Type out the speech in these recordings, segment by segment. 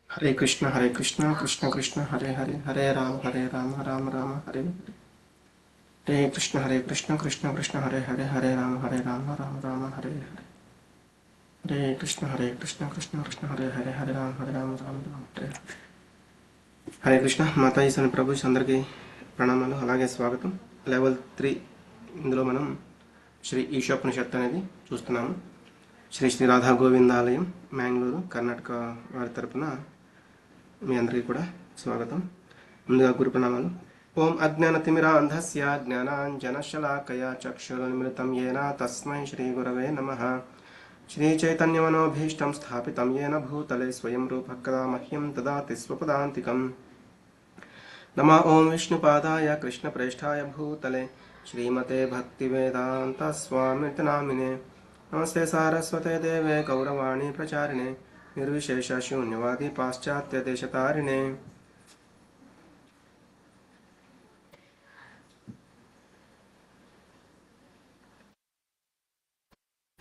हरे कृष्ण कृष्ण कृष्ण हरे हरे हरे राम राम राम हरे हरे कृष्ण कृष्ण हरे हरे हरे राम राम हरे हरे कृष्ण कृष्ण हरे राम राम हरे हरे कृष्ण माताजी सन प्रभु అందరికీ ప్రణామాలు అలాగే స్వాగతం లెవెల్ 3 ఇందులో మనం శ్రీ ఈశోపనిషత్తు అనేది చూస్తున్నాము శ్రీ శ్రీ రాధా గోవిందాలయం మ్యాంగ్లూరు కర్ణాటక వారి తరపున మీ అందరికీ కూడా స్వాగతం ముందుగా గురు ప్రణామాలు ఓం అజ్ఞానతిమిరాంధస్య జ్ఞానాంజనశలాకయా చక్షురున్మిళితం యేన తస్మై శ్రీ గురవే నమః శ్రీచైతన్యమనోభీష్టం స్థాపితం యేన భూతలే స్వయం రూపः కదా మహ్యం దదాతి స్వపదాంతికం नमः ओं विष्णुपादाय कृष्णप्रेष्ठाय भूतले श्रीमते भक्तिवेदान्तस्वामिति नामिने नमस्ते सारस्वते देवे गौरवाणी प्रचारिणे निर्विशेषशून्यवादी पाश्चात्यदेशतारिणे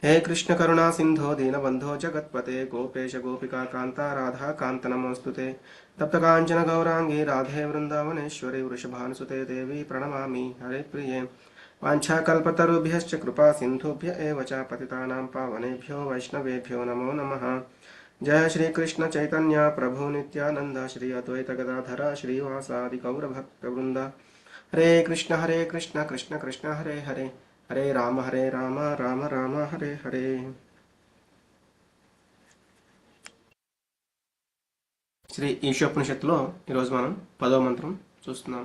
हे कृष्ण करुणा सिंधो दीनबंधो जगत्पते गोपेश गोपिका कांता राधा कांत नमोस्तुते तप्त कांचन गौरांगी राधे वृंदावनेश्वरी वृषभानुसुते देवी प्रणमामि हरे प्रिये वाञ्छाकल्पतरुभ्यश्च कृपा सिन्धुभ्य एव च पतितानां पावनेभ्यो वैष्णवेभ्यो नमो नमः जय श्री कृष्ण चैतन्य प्रभु नित्यानंद श्री अद्वैत गदाधर श्रीवासादि गौरभक्तवृंद हरे कृष्ण कृष्ण कृष्ण हरे हरे हरे राम राम राम हरे हरे శ్రీ ఈశోపనిషత్తులో ఈరోజు మనం 10వ మంత్రం చూస్తున్నాం.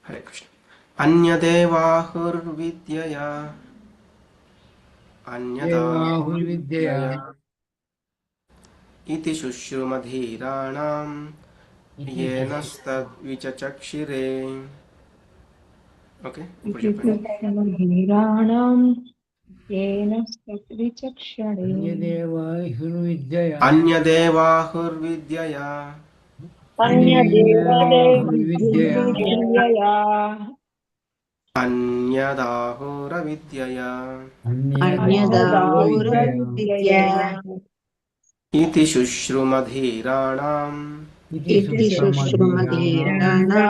హరే కృష్ణ. అన్యదేవాహుర్విద్యయా దేవాహుర్విద్యయా इति शुश्रुमधीराणां येनस्तद्विचक्षिरे. ओके ఇప్పుడు చెప్పండి. ధీరాణం ఏన సత్విచక్షణే అన్యదేవాహుర్విద్యయా అన్యదేవాహుర్విద్యయా అన్యదేవాహుర్విద్యయా అన్యదాహురవిద్యయా అన్యదాహురవిద్యయా इति शुश्रुमधीराणां ఇది శుశ్రుమధీరాణం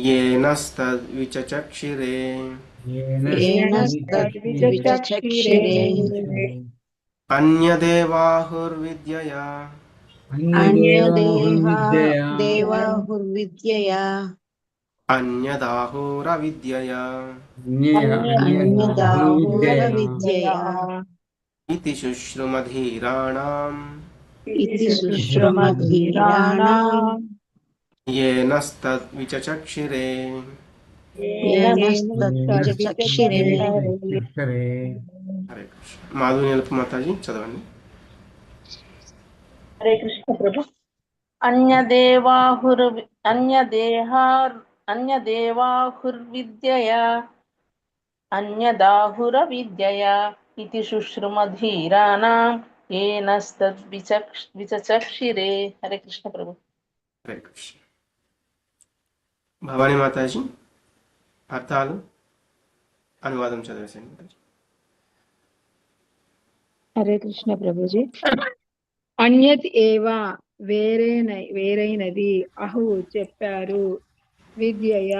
येनस्तद्विचक्षिरे. ఏన సత్విచక్షిరే అన్యదేవాహుర్విద్యయా అన్యదేవాహుర్విద్యయా అన్యదాహురవిద్యయా అన్యదాహుర్విద్యయా इति शुश्रुमधीराणां येनस्तद्विचक्षिरे. హరే కృష్ణ. మాధుని నిలుపు మాతాజీ చదవండి. హరే కృష్ణ ప్రభు. అన్యదేవాహుర్విద్యయా అన్యదాహురవిద్యయా ఇతి శుశ్రుమధీరాణం ఏనస్తద్విచక్షిరే. హరే కృష్ణ ప్రభు. హరే కృష్ణ. భవానీ మాతాజీ అర్థాలు అనువాదం చదివేసేయండి మాతాజీ. హరే కృష్ణ ప్రభుజీ. అన్యత్ ఏవ వేరైనది అహు చెప్పారు విద్యయ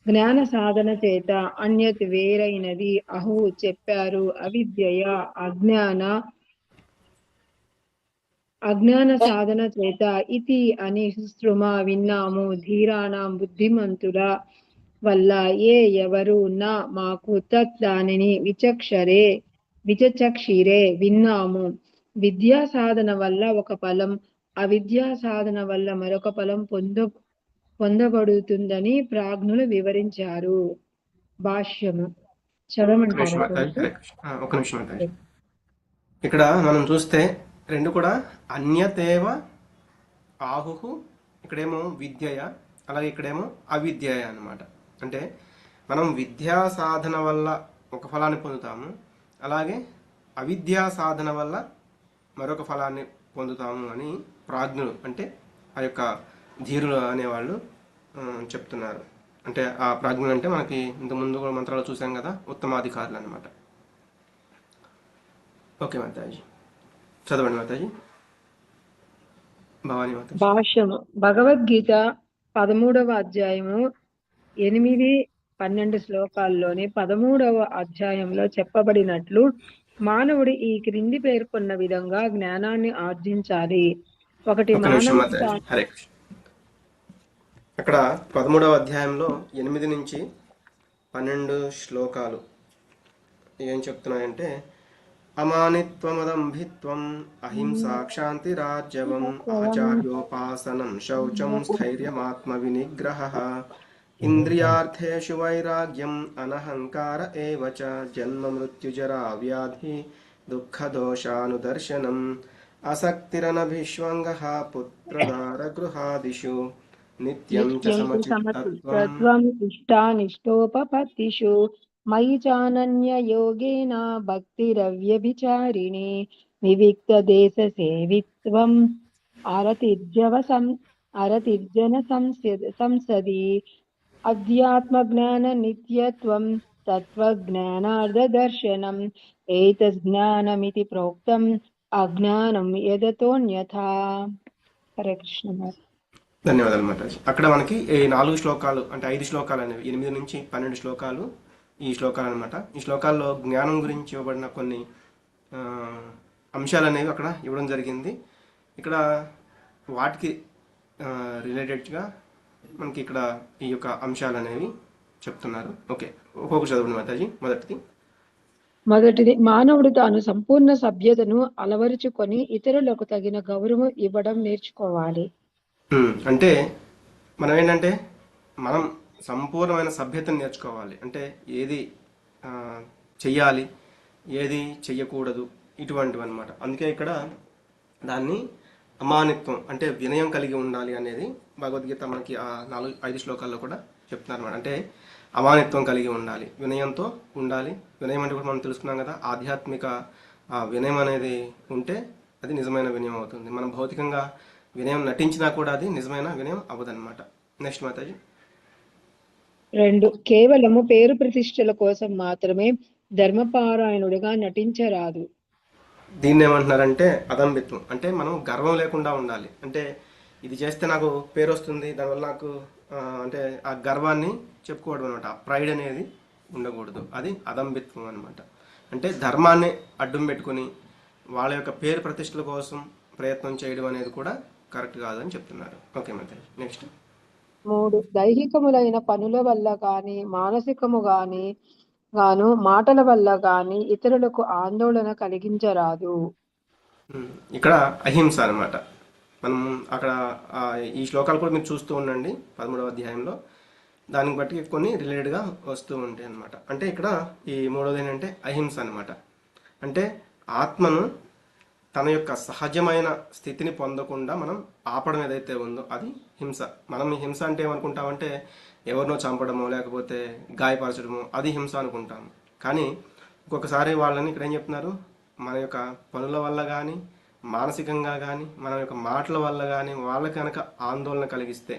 జ్ఞాన సాధన చేత అన్యత్ వేరైనది అహు చెప్పారు అవిద్యయ అజ్ఞాన సాధన చేత ఇతి అని శృమ విన్నాము ధీరాణం బుద్ధిమంతుల వల్ల ఎవరు నా మాకు తత్ దానిని విచక్షిరే విన్నాము. విద్యా సాధన వల్ల ఒక ఫలం అవిద్యా సాధన వల్ల మరొక ఫలం పొందబడుతుందని ప్రాజ్ఞులు వివరించారు. భాష్యము చదవమంటారు. ఒక నిమిషం మాతాజీ. ఇక్కడ మనం చూస్తే రెండు కూడా అన్యతేవ ఆహుహు, ఇక్కడేమో విద్యయ, అలాగే ఇక్కడేమో అవిద్యయ అన్నమాట. అంటే మనం విద్యా సాధన వల్ల ఒక ఫలాన్ని పొందుతాము, అలాగే అవిద్యా సాధన వల్ల మరొక ఫలాన్ని పొందుతాము అని ప్రాజ్ఞులు అంటే ఆ యొక్క ధీరులు అనేవాళ్ళు చెప్తున్నారు. అంటే ఆ ప్రాజ్ఞులు అంటే మనకి ఇంతకుముందు కూడా మంత్రాలు చూసాం కదా, ఉత్తమాధికారులు అనమాట. ఓకే మాతాజీ, చదవండి మాతాజీ. భవానీ మాతాజీ. భాష్యము. భగవద్గీత 13వ అధ్యాయము 8-12 శ్లోకాల్లోని 13వ అధ్యాయంలో చెప్పబడినట్లు మానవుడు ఈ క్రింది పేర్కొన్న విధంగా జ్ఞానాన్ని ఆర్జించాలి. ఒకటి, ఒక నిమిషం మానవుడు మాతాజీ. హరే కృష్ణ. అక్కడ 13వ అధ్యాయంలో 8 నుంచి 12 శ్లోకాలు ఏం చెప్తున్నాయంటే, అమానిత్వమదంభిత్వం అహింసా క్షాంతిరాజ్యవం ఆచార్యోపాసనం శౌచం స్థైర్యమాత్మ వినిగ్రహః ఇంద్రియార్థేషు వైరాగ్యం అనహంకార ఏవ చ జన్మ మృత్యుజరా వ్యాధి దుఃఖదోషానుదర్శనం ఆసక్తిరనభిష్వంగః పుత్రదార గృహాదిషు నిత్యం చ సమచిత్తత్వం సమచిత్తత్వం ఇష్టానిష్టోపపత్తిషు మయి చానన్యయోగేన భక్తిరవ్యభిచారిణి వివిక్త దేశ సేవిత్వం అరతిర్జన సంసది అధ్యాత్మ జ్ఞాన నిత్యత్వం తత్వజ్ఞానార్థ దర్శనం ఏతజ్ఞానమితి ప్రోక్తం అజ్ఞానం యదతోన్యథా. హరే కృష్ణ. ధన్యవాదాలు మాతాజీ. అక్కడ మనకి ఈ 4 శ్లోకాలు అంటే 5 శ్లోకాలు అనేవి 8 నుంచి 12 శ్లోకాలు ఈ శ్లోకాలు అనమాట. ఈ శ్లోకాల్లో జ్ఞానం గురించి ఇవ్వబడిన కొన్ని అంశాలు అనేవి అక్కడ ఇవ్వడం జరిగింది. ఇక్కడ వాటికి రిలేటెడ్గా మనకి ఇక్కడ ఈ యొక్క అంశాలు అనేవి చెప్తున్నారు. ఓకే, ఒక్కొక్క చదవండి మాతాజీ. మొదటిది, మానవుడు తాను సంపూర్ణ సభ్యతను అలవరుచుకొని ఇతరులకు తగిన గౌరవం ఇవ్వడం నేర్చుకోవాలి. అంటే మనం ఏంటంటే మనం సంపూర్ణమైన సభ్యతను నేర్చుకోవాలి. అంటే ఏది చెయ్యాలి, ఏది చెయ్యకూడదు, ఇటువంటివి అనమాట. అందుకే ఇక్కడ దాన్ని అమానిత్వం అంటే వినయం కలిగి ఉండాలి అనేది భగవద్గీత మనకి ఆ 4-5 శ్లోకాల్లో కూడా చెప్తున్నారు అనమాట. అంటే అమానిత్వం కలిగి ఉండాలి, వినయంతో ఉండాలి. వినయం అంటే కూడా మనం తెలుసుకున్నాం కదా, ఆధ్యాత్మిక వినయం అనేది ఉంటే అది నిజమైన వినయం అవుతుంది. మనం భౌతికంగా వినయం నటించినా కూడా అది నిజమైన వినయం అవ్వదన్నమాట. నెక్స్ట్ మాతాజీ. 2, కేవలము పేరు ప్రతిష్టల కోసం మాత్రమే ధర్మపారాయణుడిగా నటించరాదు. దీన్ని ఏమంటున్నారంటే అదంబిత్వం. అంటే మనం గర్వం లేకుండా ఉండాలి. అంటే ఇది చేస్తే నాకు పేరు వస్తుంది, దానివల్ల నాకు అంటే ఆ గర్వాన్ని చెప్పుకోవడం అనమాట. ఆ ప్రైడ్ అనేది ఉండకూడదు, అది అదంబిత్వం అనమాట. అంటే ధర్మాన్ని అడ్డం పెట్టుకుని వాళ్ళ యొక్క పేరు ప్రతిష్టల కోసం ప్రయత్నం చేయడం అనేది కూడా కరెక్ట్ కాదని చెప్తున్నారు. ఓకే మాతాజీ. నెక్స్ట్. 3, దైహికములైన పనుల వల్ల కానీ మానసికము గాను మాటల వల్ల గాని ఇతరులకు ఆందోళన కలిగించరాదు. ఇక్కడ అహింస అనమాట. మనం అక్కడ ఈ శ్లోకాలు కూడా మీరు చూస్తూ ఉండండి 13వ అధ్యాయంలో. దానికి బట్టి కొన్ని రిలేటెడ్గా వస్తూ ఉంటాయి అనమాట. అంటే ఇక్కడ ఈ 3వది ఏంటంటే అహింస అనమాట. అంటే ఆత్మను తన యొక్క సహజమైన స్థితిని పొందకుండా మనం ఆపడం ఏదైతే ఉందో అది హింస. మనం ఈ హింస అంటే ఏమనుకుంటామంటే ఎవరినో చంపడమో లేకపోతే గాయపరచడమో అది హింస అనుకుంటాము. కానీ ఒక్కొక్కసారి వాళ్ళని ఇక్కడ ఏం చెప్తున్నారు, మన యొక్క పనుల వల్ల కానీ మానసికంగా కానీ మన యొక్క మాటల వల్ల కానీ వాళ్ళకి కనుక ఆందోళన కలిగిస్తే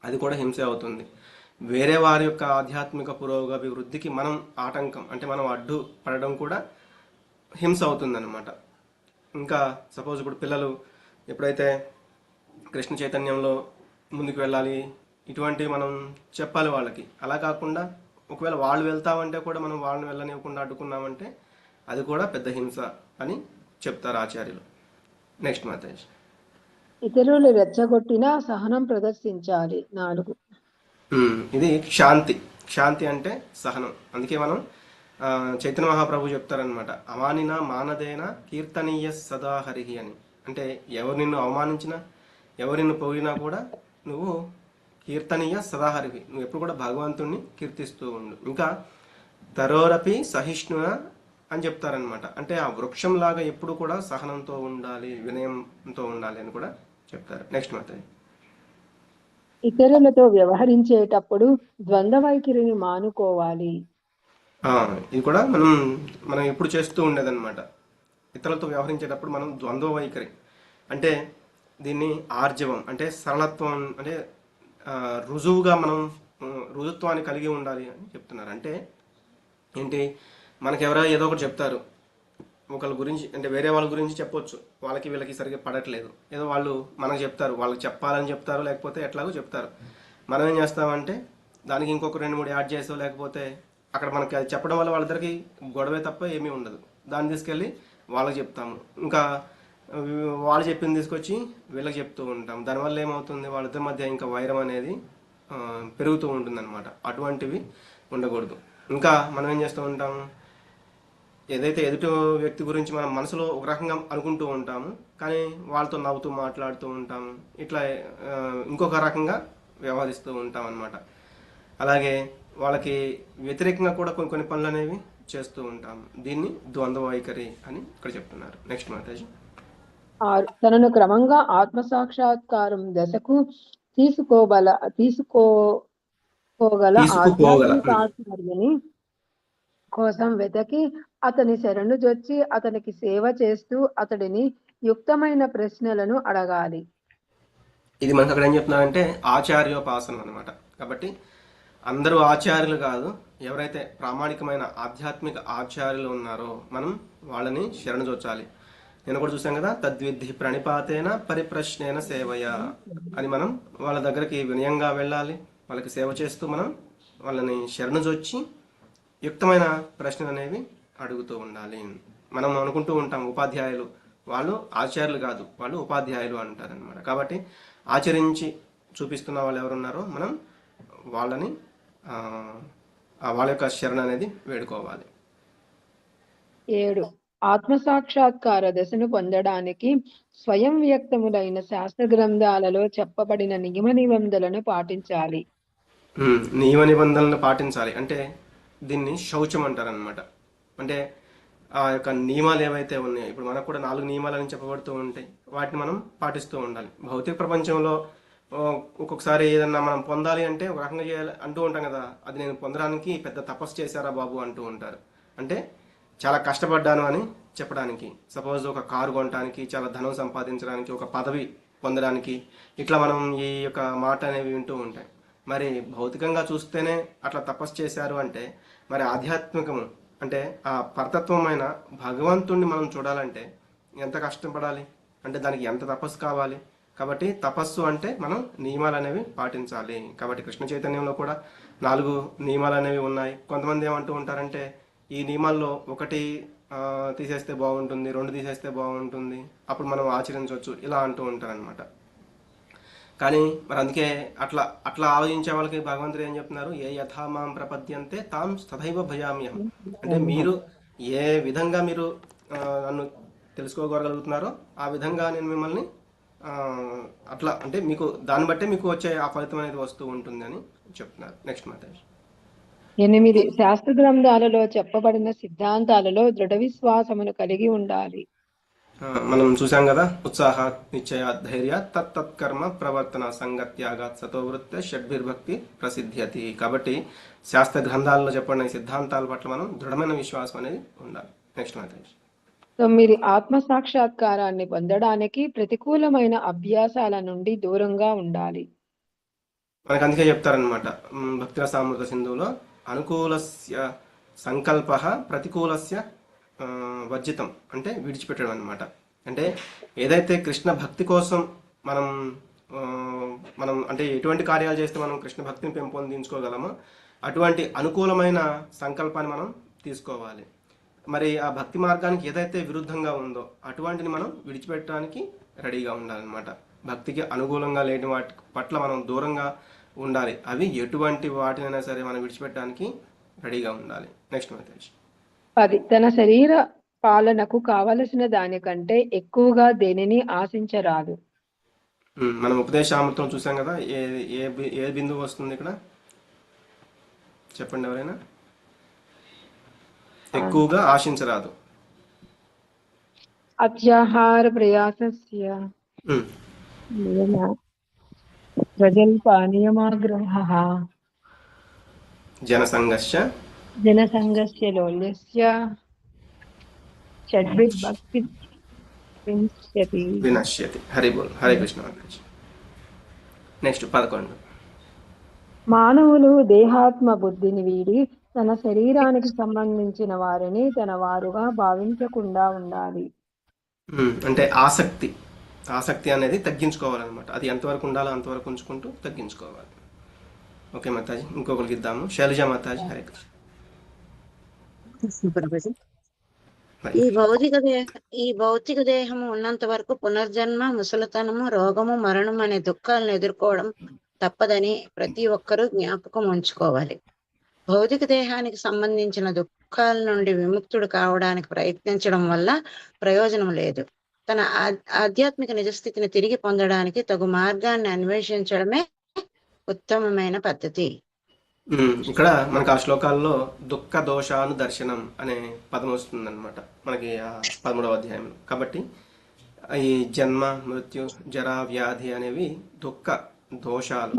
అది కూడా హింసే అవుతుంది. వేరే వారి యొక్క ఆధ్యాత్మిక పురోగభివృద్ధికి మనం ఆటంకం అంటే మనం అడ్డు పడడం కూడా హింస అవుతుందన్నమాట. ఇంకా సపోజ్ ఇప్పుడు పిల్లలు ఎప్పుడైతే కృష్ణ చైతన్యంలో ముందుకు వెళ్ళాలి ఇటువంటివి మనం చెప్పాలి వాళ్ళకి. అలా కాకుండా ఒకవేళ వాళ్ళు వెళ్తామంటే కూడా మనం వాళ్ళని వెళ్ళనివ్వకుండా అడ్డుకున్నామంటే అది కూడా పెద్ద హింస అని చెప్తారు ఆచార్యులు. నెక్స్ట్ మాతాజీ. ఇతరులు రెచ్చగొట్టినా సహనం ప్రదర్శించాలి. 4, ఇది శాంతి. శాంతి అంటే సహనం. అందుకే మనం చైతన్య మహాప్రభు చెప్తారనమాట, అమానిన మానదేన కీర్తనీయ సదా హరిహి అని. అంటే ఎవరు నిన్ను అవమానించినా ఎవరు నిన్ను పొగిడినా కూడా నువ్వు కీర్తనీయ సదాహరివి, నువ్వు ఎప్పుడు కూడా భగవంతుణ్ణి కీర్తిస్తూ ఉండు. ఇంకా తరోరపి సహిష్ణున అని చెప్తారనమాట. అంటే ఆ వృక్షం లాగా ఎప్పుడు కూడా సహనంతో ఉండాలి, వినయంతో ఉండాలి అని కూడా చెప్తారు. నెక్స్ట్ మాతాజీ. ఇతరులతో వ్యవహరించేటప్పుడు ద్వంద్వ వైఖరిని మానుకోవాలి. ఇది కూడా మనం ఎప్పుడు చేస్తూ ఉండేదన్నమాట. ఇతరులతో వ్యవహరించేటప్పుడు మనం ద్వంద్వ వైఖరి అంటే దీన్ని ఆర్జవం అంటే సరళత్వం అంటే రుజువుగా మనం రుజుత్వాన్ని కలిగి ఉండాలి అని చెప్తున్నారు. అంటే ఏంటి, మనకి ఎవరైనా ఏదో ఒకటి చెప్తారు ఒకళ్ళ గురించి, అంటే వేరే వాళ్ళ గురించి చెప్పొచ్చు, వాళ్ళకి వీళ్ళకి సరిగ్గా పడట్లేదు, ఏదో వాళ్ళు మనకు చెప్తారు, వాళ్ళకి చెప్పాలని చెప్తారు, లేకపోతే ఎట్లాగో చెప్తారు. మనం ఏం చేస్తామంటే దానికి ఇంకొక 2-3 యాడ్ చేసో, లేకపోతే అక్కడ మనకి అది చెప్పడం వల్ల వాళ్ళిద్దరికి గొడవే తప్ప ఏమీ ఉండదు. దాన్ని తీసుకెళ్ళి వాళ్ళకి చెప్తాము, ఇంకా వాళ్ళు చెప్పింది తీసుకొచ్చి వీళ్ళకి చెప్తూ ఉంటాం. దానివల్ల ఏమవుతుంది, వాళ్ళిద్దరి మధ్య ఇంకా వైరం అనేది పెరుగుతూ ఉంటుంది అనమాట. అటువంటివి ఉండకూడదు. ఇంకా మనం ఏం చేస్తూ ఉంటాం, ఏదైతే ఎదుటి వ్యక్తి గురించి మనం మనసులో ఒక రకంగా అనుకుంటూ ఉంటాము, కానీ వాళ్ళతో నవ్వుతూ మాట్లాడుతూ ఉంటాము, ఇట్లా ఇంకొక రకంగా వ్యవహరిస్తూ ఉంటాం అన్నమాట. అలాగే వాళ్ళకి వ్యతిరేకంగా కూడా కొన్ని కొన్ని పనులు అనేవి చేస్తూ ఉంటాము. దీన్ని ద్వంద్వ వైఖరి అని ఇక్కడ చెప్తున్నారు. నెక్స్ట్ మాతాజీ. తనను క్రమంగా ఆత్మసాక్షాత్కారం దశకు తీసుకోగల ఆధ్యాత్మిక ఆచార్యుని కోసం వెతకి అతని శరణు జొచ్చి అతనికి సేవ చేస్తూ అతడిని యుక్తమైన ప్రశ్నలను అడగాలి. ఇది మనకు అక్కడ ఏం చెప్తున్నారంటే ఆచార్యోపాసనం అనమాట. కాబట్టి అందరూ ఆచార్యులు కాదు, ఎవరైతే ప్రామాణికమైన ఆధ్యాత్మిక ఆచార్యులు ఉన్నారో మనం వాళ్ళని శరణు జొచ్చాలి. నేను కూడా చూసాం కదా, తద్విద్ధి ప్రణిపాతేన పరిప్రశ్నేన సేవయ అని మనం వాళ్ళ దగ్గరికి వినయంగా వెళ్ళాలి, వాళ్ళకి సేవ చేస్తూ మనం వాళ్ళని శరణు జొచ్చి యుక్తమైన ప్రశ్నలు అనేవి అడుగుతూ ఉండాలి. మనం అనుకుంటూ ఉంటాం ఉపాధ్యాయులు, వాళ్ళు ఆచార్యులు కాదు, వాళ్ళు ఉపాధ్యాయులు అంటారనమాట. కాబట్టి ఆచరించి చూపిస్తున్న వాళ్ళు ఎవరున్నారో మనం వాళ్ళని వాళ్ళ యొక్క శరణ అనేది వేడుకోవాలి. 7. ఆత్మసాక్షాత్కార దశను పొందడానికి స్వయం వ్యక్తములైన శాస్త్ర గ్రంథాలలో చెప్పబడిన నియమ నిబంధనలను పాటించాలి. నియమ నిబంధనలను పాటించాలి అంటే దీన్ని శౌచం అంటారనమాట. అంటే ఆ యొక్క నియమాలు ఏవైతే ఉన్నాయో, ఇప్పుడు మనకు కూడా 4 నియమాలని చెప్పబడుతూ ఉంటాయి, వాటిని మనం పాటిస్తూ ఉండాలి. భౌతిక ప్రపంచంలో ఒక్కొక్కసారి ఏదన్నా మనం పొందాలి అంటే ఒక రకంగా చేయాలి అంటూ ఉంటాం కదా, అది నేను పొందడానికి పెద్ద తపస్సు చేశారా బాబు అంటూ ఉంటారు. అంటే చాలా కష్టపడ్డాను అని చెప్పడానికి. సపోజ్ ఒక కారు కొనడానికి, చాలా ధనం సంపాదించడానికి, ఒక పదవి పొందడానికి, ఇట్లా మనం ఈ యొక్క మాట అనేవి వింటూ ఉంటాయి. మరి భౌతికంగా చూస్తేనే అట్లా తపస్సు చేశారు అంటే, మరి ఆధ్యాత్మికము అంటే ఆ పరతత్వమైన భగవంతుణ్ణి మనం చూడాలంటే ఎంత కష్టపడాలి, అంటే దానికి ఎంత తపస్సు కావాలి. కాబట్టి తపస్సు అంటే మనం నియమాలు అనేవి పాటించాలి. కాబట్టి కృష్ణ చైతన్యంలో కూడా 4 నియమాలు అనేవి ఉన్నాయి. కొంతమంది ఏమంటూ ఉంటారంటే ఈ నియమాల్లో 1 తీసేస్తే బాగుంటుంది, 2 తీసేస్తే బాగుంటుంది, అప్పుడు మనం ఆచరించవచ్చు, ఇలా అంటూ ఉంటారనమాట. కానీ మరి అందుకే అట్లా ఆలోచించే వాళ్ళకి భగవంతుడు ఏం చెప్తున్నారు, ఏ యథామాం ప్రపద్యంతే తాం తథైవ భజామ్యహం. అంటే మీరు ఏ విధంగా మీరు నన్ను తెలుసుకోగలుగుతున్నారో ఆ విధంగా నేను మిమ్మల్ని అట్లా అంటే మీకు దాన్ని బట్టే మీకు వచ్చే ఆ ఫలితం అనేది వస్తూ ఉంటుంది అని చెప్తున్నారు. నెక్స్ట్ మాతాజీ. 8. శాస్త్ర గ్రంథాలలో చెప్పబడిన సిద్ధాంతాలలో దృఢ విశ్వాసమును కలిగి ఉండాలి. మనం చూసాం కదా, ఉత్సాహ నిశ్చయ ధైర్య తత్కర్మ ప్రవర్తన సంగత్యాగాత్ సతో వృత్తే షడ్భిర్భక్తి ప్రసిద్ధ్యతి. కాబట్టి శాస్త్ర గ్రంథాలలో చెప్పబడిన సిద్ధాంతాల పట్ల మనం దృఢమైన విశ్వాసం అనేది ఉండాలి. నెక్స్ట్ మాతాజీ. 9. ఆత్మ సాక్షాత్కారాన్ని పొందడానికి ప్రతికూలమైన అభ్యాసాల నుండి దూరంగా ఉండాలి. మనకు అందుకే చెప్తారనమాట భక్తి రసామృత సింధువులో, అనుకూలస్య సంకల్ప ప్రతికూలస్య వర్జితం అంటే విడిచిపెట్టడం అనమాట. అంటే ఏదైతే కృష్ణ భక్తి కోసం మనం అంటే ఎటువంటి కార్యాలు చేస్తే మనం కృష్ణ భక్తిని పెంపొందించుకోగలమో అటువంటి అనుకూలమైన సంకల్పాన్ని మనం తీసుకోవాలి. మరి ఆ భక్తి మార్గానికి ఏదైతే విరుద్ధంగా ఉందో అటువంటిని మనం విడిచిపెట్టడానికి రెడీగా ఉండాలన్నమాట. భక్తికి అనుకూలంగా లేని వాటి పట్ల మనం దూరంగా ఉండాలి. అవి ఎటువంటి వాటినైనా సరే మనం విడిచిపెట్టడానికి రెడీగా ఉండాలి. Next message. 10. తన శరీర పాలనకు కావలసిన దానికంటే ఎక్కువగా దేనిని ఆశించరాదు. మనం ఉపదేశామృతం చూసాం కదా, ఏ బిందువు వస్తుంది ఇక్కడ చెప్పండి ఎవరైనా. ఎక్కువగా ఆశించరాదు. అత్యాహార ప్రయాసస్య ప్రజల్పానీయమాగ్రహః జనసంగస్య లోల్యస్య షడ్భిర్భక్తి వినశ్యతి. వినశ్యతి. హరి బోల్. హరే కృష్ణ మాతాజీ. నెక్స్ట్ 11. మానవులు దేహాత్మ బుద్ధిని వీడి తన శరీరానికి సంబంధించిన వారిని తన వారుగా భావించకుండా ఉండాలి. అంటే ఆసక్తి అనేది తగ్గించుకోవాలన్నమాట. అది ఎంతవరకు ఉండాలో అంతవరకు ఉంచుకుంటూ తగ్గించుకోవాలి. ఓకే మాతాజీ, ఇంకొకరికి ఇద్దాము. శైలజ మాతాజీ. హరే కృష్ణ. ఈ భౌతిక దేహము ఉన్నంత వరకు పునర్జన్మ, ముసలితనము, రోగము, మరణం అనే దుఃఖాలను ఎదుర్కోవడం తప్పదని ప్రతి ఒక్కరూ జ్ఞాపకం ఉంచుకోవాలి. భౌతిక దేహానికి సంబంధించిన దుఃఖాల నుండి విముక్తుడు కావడానికి ప్రయత్నించడం వల్ల ప్రయోజనం లేదు. తన ఆధ్యాత్మిక నిజస్థితిని తిరిగి పొందడానికి తగు మార్గాన్ని అన్వేషించడమే ఉత్తమమైన పద్ధతి. ఇక్కడ మనకు ఆ శ్లోకాల్లో దుఃఖ దోషాను దర్శనం అనే పదం వస్తుందన్నమాట మనకి ఆ 13వ అధ్యాయంలో. కాబట్టి ఈ జన్మ, మృత్యు, జరా, వ్యాధి అనేవి దుఃఖ దోషాలు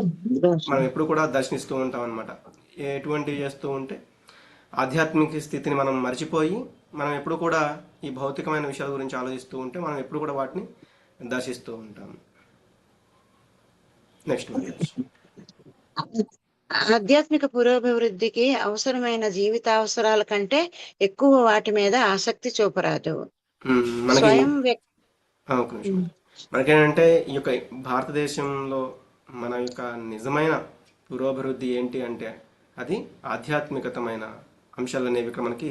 మనం ఎప్పుడు కూడా దర్శనిస్తూ ఉంటాం అనమాట. ఎటువంటివి చేస్తూ ఉంటే ఆధ్యాత్మిక స్థితిని మనం మర్చిపోయి మనం ఎప్పుడు కూడా ఈ భౌతికమైన విషయాల గురించి ఆలోచిస్తూ ఉంటే మనం ఎప్పుడు కూడా వాటిని దర్శిస్తూ ఉంటాం. నెక్స్ట్ ఆధ్యాత్మిక పురోభివృద్ధికి అవసరమైన జీవితావసరాల కంటే ఎక్కువ వాటి మీద ఆసక్తి చూపరాదు. స్వయం మనకేంటంటే ఈ యొక్క భారతదేశంలో మన యొక్క నిజమైన పురోభివృద్ధి ఏంటి అంటే అది ఆధ్యాత్మికతమైన అంశాలు అనేవి ఇక్కడ మనకి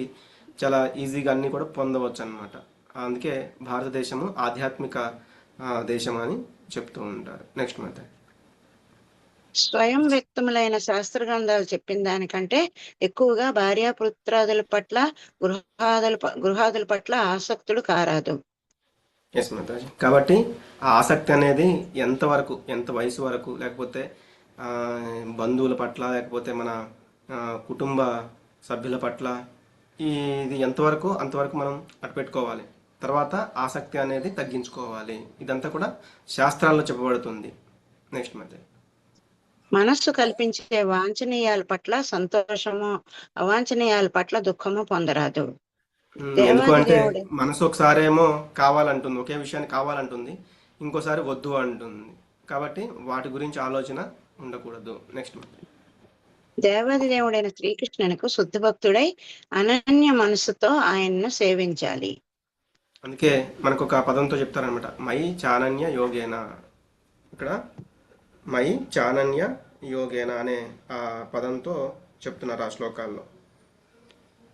చాలా ఈజీగా అన్ని కూడా పొందవచ్చు అన్నమాట. అందుకే భారతదేశము ఆధ్యాత్మిక దేశం అని చెప్తూ ఉంటారు. నెక్స్ట్ మాట. స్వయం వ్యక్తములైన శాస్త్ర గ్రంథాలు చెప్పిన దానికంటే ఎక్కువగా భార్యాపుత్రాదుల పట్ల, గృహాదుల పట్ల ఆసక్తుడు కారాదు. ఎస్ మాతాజీ. కాబట్టి ఆ ఆసక్తి అనేది ఎంతవరకు, ఎంత వయసు వరకు, లేకపోతే బంధువుల పట్ల, లేకపోతే మన కుటుంబ సభ్యుల పట్ల, ఇది ఎంతవరకు అంతవరకు మనం అటు పెట్టుకోవాలి. తర్వాత ఆసక్తి అనేది తగ్గించుకోవాలి. ఇదంతా కూడా శాస్త్రాల్లో చెప్పబడుతుంది. నెక్స్ట్ మాతాజీ. మనస్సు కల్పించే వాంఛనీయాల పట్ల సంతోషము, అవాంఛనీయాల పట్ల దుఃఖము పొందరాదు. ఎందుకంటే మనసు ఒకసారేమో కావాలంటుంది, ఒకే విషయాన్ని కావాలంటుంది, ఇంకోసారి వద్దు అంటుంది. కాబట్టి వాటి గురించి ఆలోచన ఉండకూడదు. నెక్స్ట్ దేవాది దేవుడైన శ్రీకృష్ణునికి శుద్ధ భక్తుడై అనన్య మనసుతో ఆయన్ను సేవించాలి. అందుకే మనకు ఒక పదంతో చెప్తారనమాట, మై చానన్య యోగేన. ఇక్కడ మై చానన్య యోగేన అనే ఆ పదంతో చెప్తున్నారు ఆ శ్లోకాల్లో.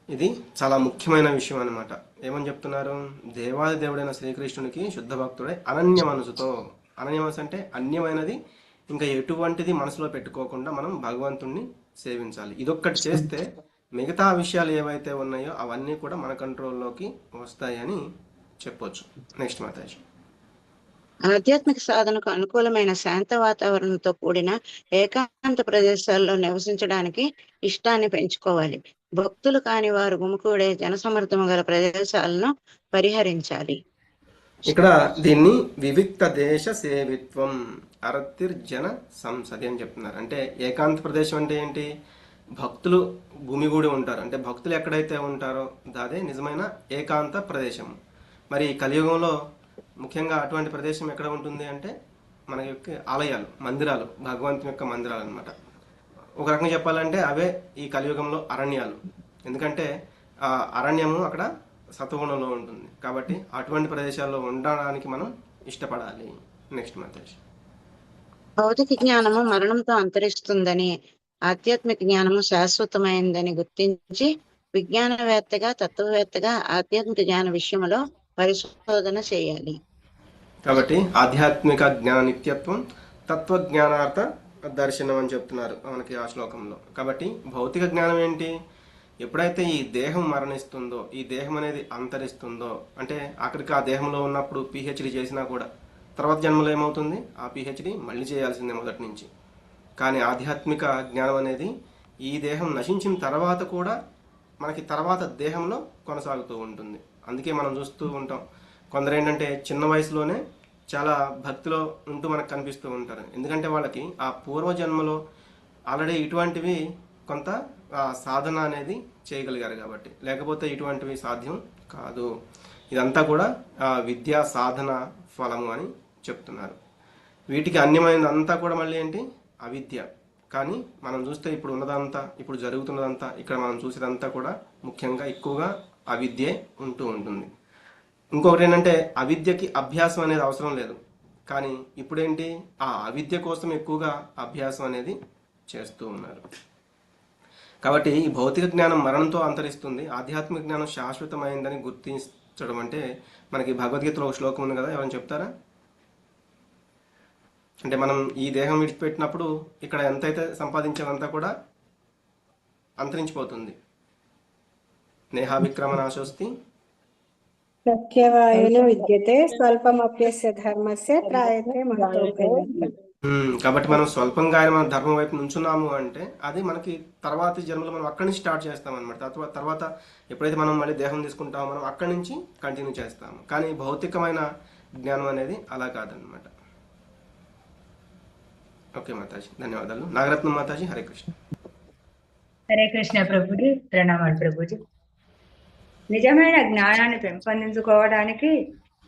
ఇది చాలా ముఖ్యమైన విషయం అనమాట. ఏమని చెప్తున్నారు? దేవాది దేవుడైన శ్రీకృష్ణునికి శుద్ధ భక్తుడై అనన్య మనసుతో. అనన్య మనసు అంటే అన్యమైనది ఇంకా ఎటువంటిది మనసులో పెట్టుకోకుండా మనం భగవంతుణ్ణి సేవించాలి. ఇదొక్కటి చేస్తే మిగతా విషయాలు ఏవైతే ఉన్నాయో అవన్నీ కూడా మన కంట్రోల్లోకి వస్తాయని చెప్పొచ్చు. నెక్స్ట్ మాతాజీ. ఆధ్యాత్మిక సాధనకు అనుకూలమైన శాంత వాతావరణంతో కూడిన ఏకాంత ప్రదేశాల్లో నివసించడానికి ఇష్టాన్ని పెంచుకోవాలి. భక్తులు కాని వారు గుమికూడే జనసమర్థము గల ప్రదేశాలను పరిహరించాలి. ఇక్కడ దీన్ని వివిక్త దేశ సేవిత్వం అరతిర్జన సంసది అని చెప్తున్నారు. అంటే ఏకాంత ప్రదేశం అంటే ఏంటి? భక్తులు గుమిగూడి ఉంటారు. అంటే భక్తులు ఎక్కడైతే ఉంటారో అదే నిజమైన ఏకాంత ప్రదేశం. మరి కలియుగంలో ముఖ్యంగా అటువంటి ప్రదేశం ఎక్కడ ఉంటుంది అంటే మన యొక్క ఆలయాలు, మందిరాలు, భగవంతుని యొక్క మందిరాలు అనమాట. ఒక రకంగా చెప్పాలంటే అవే ఈ కలియుగంలో అరణ్యాలు. ఎందుకంటే ఆ అరణ్యము అక్కడ సత్వగుణంలో ఉంటుంది. కాబట్టి అటువంటి ప్రదేశాల్లో ఉండడానికి మనం ఇష్టపడాలి. నెక్స్ట్ మాతాజీ. భౌతిక జ్ఞానము మరణంతో అంతరిస్తుందని, ఆధ్యాత్మిక జ్ఞానము శాశ్వతమైందని గుర్తించి విజ్ఞానవేత్తగా, తత్వవేత్తగా ఆధ్యాత్మిక జ్ఞాన విషయంలో పరిశోధన చేయాలి. కాబట్టి ఆధ్యాత్మిక జ్ఞాన నిత్యత్వం, తత్వజ్ఞానార్థ దర్శనం అని చెప్తున్నారు మనకి ఆ శ్లోకంలో. కాబట్టి భౌతిక జ్ఞానం ఏంటి? ఎప్పుడైతే ఈ దేహం మరణిస్తుందో, ఈ దేహం అనేది అంతరిస్తుందో, అంటే అక్కడికి ఆ దేహంలో ఉన్నప్పుడు పిహెచ్డి చేసినా కూడా తర్వాత జన్మలో ఏమవుతుంది? ఆ పిహెచ్డి మళ్ళీ చేయాల్సిందే మొదటి నుంచి. కానీ ఆధ్యాత్మిక జ్ఞానం అనేది ఈ దేహం నశించిన తర్వాత కూడా మనకి తర్వాత దేహంలో కొనసాగుతూ ఉంటుంది. అందుకే మనం చూస్తూ ఉంటాం, కొందరు ఏంటంటే చిన్న వయసులోనే చాలా భక్తిలో ఉంటూ మనకు కనిపిస్తూ ఉంటారు. ఎందుకంటే వాళ్ళకి ఆ పూర్వజన్మలో ఆల్రెడీ ఇటువంటివి కొంత సాధన అనేది చేయగలిగారు కాబట్టి. లేకపోతే ఇటువంటివి సాధ్యం కాదు. ఇదంతా కూడా విద్యా సాధన ఫలము అని చెప్తున్నారు. వీటికి అన్యమైనదంతా కూడా మళ్ళీ ఏంటి? అవిద్య. కానీ మనం చూస్తే ఇప్పుడు ఉన్నదంతా, ఇప్పుడు జరుగుతున్నదంతా, ఇక్కడ మనం చూసేదంతా కూడా ముఖ్యంగా ఎక్కువగా అవిద్యే ఉంటూ ఉంటుంది. ఇంకొకటి ఏంటంటే అవిద్యకి అభ్యాసం అనేది అవసరం లేదు, కానీ ఇప్పుడేంటి ఆ అవిద్య కోసం ఎక్కువగా అభ్యాసం అనేది చేస్తూ ఉన్నారు. కాబట్టి ఈ భౌతిక జ్ఞానం మరణంతో అంతరిస్తుంది, ఆధ్యాత్మిక జ్ఞానం శాశ్వతమైందని గుర్తించడం అంటే మనకి భగవద్గీతలో ఒక శ్లోకం ఉంది కదా, ఎవరైనా చెప్తారా? అంటే మనం ఈ దేహం విడిచిపెట్టినప్పుడు ఇక్కడ ఎంతైతే సంపాదించేదంతా కూడా అంతరించిపోతుంది. నేహావిక్రమనాశోస్తి ప్రత్యవాయున విద్యతే స్వల్పమప్యస్య ధర్మస్య త్రాయతే మహతోపేయం. కాబట్టి మనం స్వల్పంగా ఆయన మన ధర్మం వైపు నుంచున్నాము అంటే అది మనకి తర్వాతి జన్మలో మనం అక్కడి నుంచి స్టార్ట్ చేస్తాం అనమాట. తర్వాత ఎప్పుడైతే మనం మళ్ళీ దేహం తీసుకుంటామో మనం అక్కడి నుంచి కంటిన్యూ చేస్తాము. కానీ భౌతికమైన జ్ఞానం అనేది అలా కాదనమాట. ఓకే మాతాజీ, ధన్యవాదాలు. నాగరత్నం మాతాజీ, హరే కృష్ణ. హరే కృష్ణ ప్రభుజీ, ప్రణామాలు ప్రభుజీ. నిజమైన జ్ఞానాన్ని పెంపొందించుకోవడానికి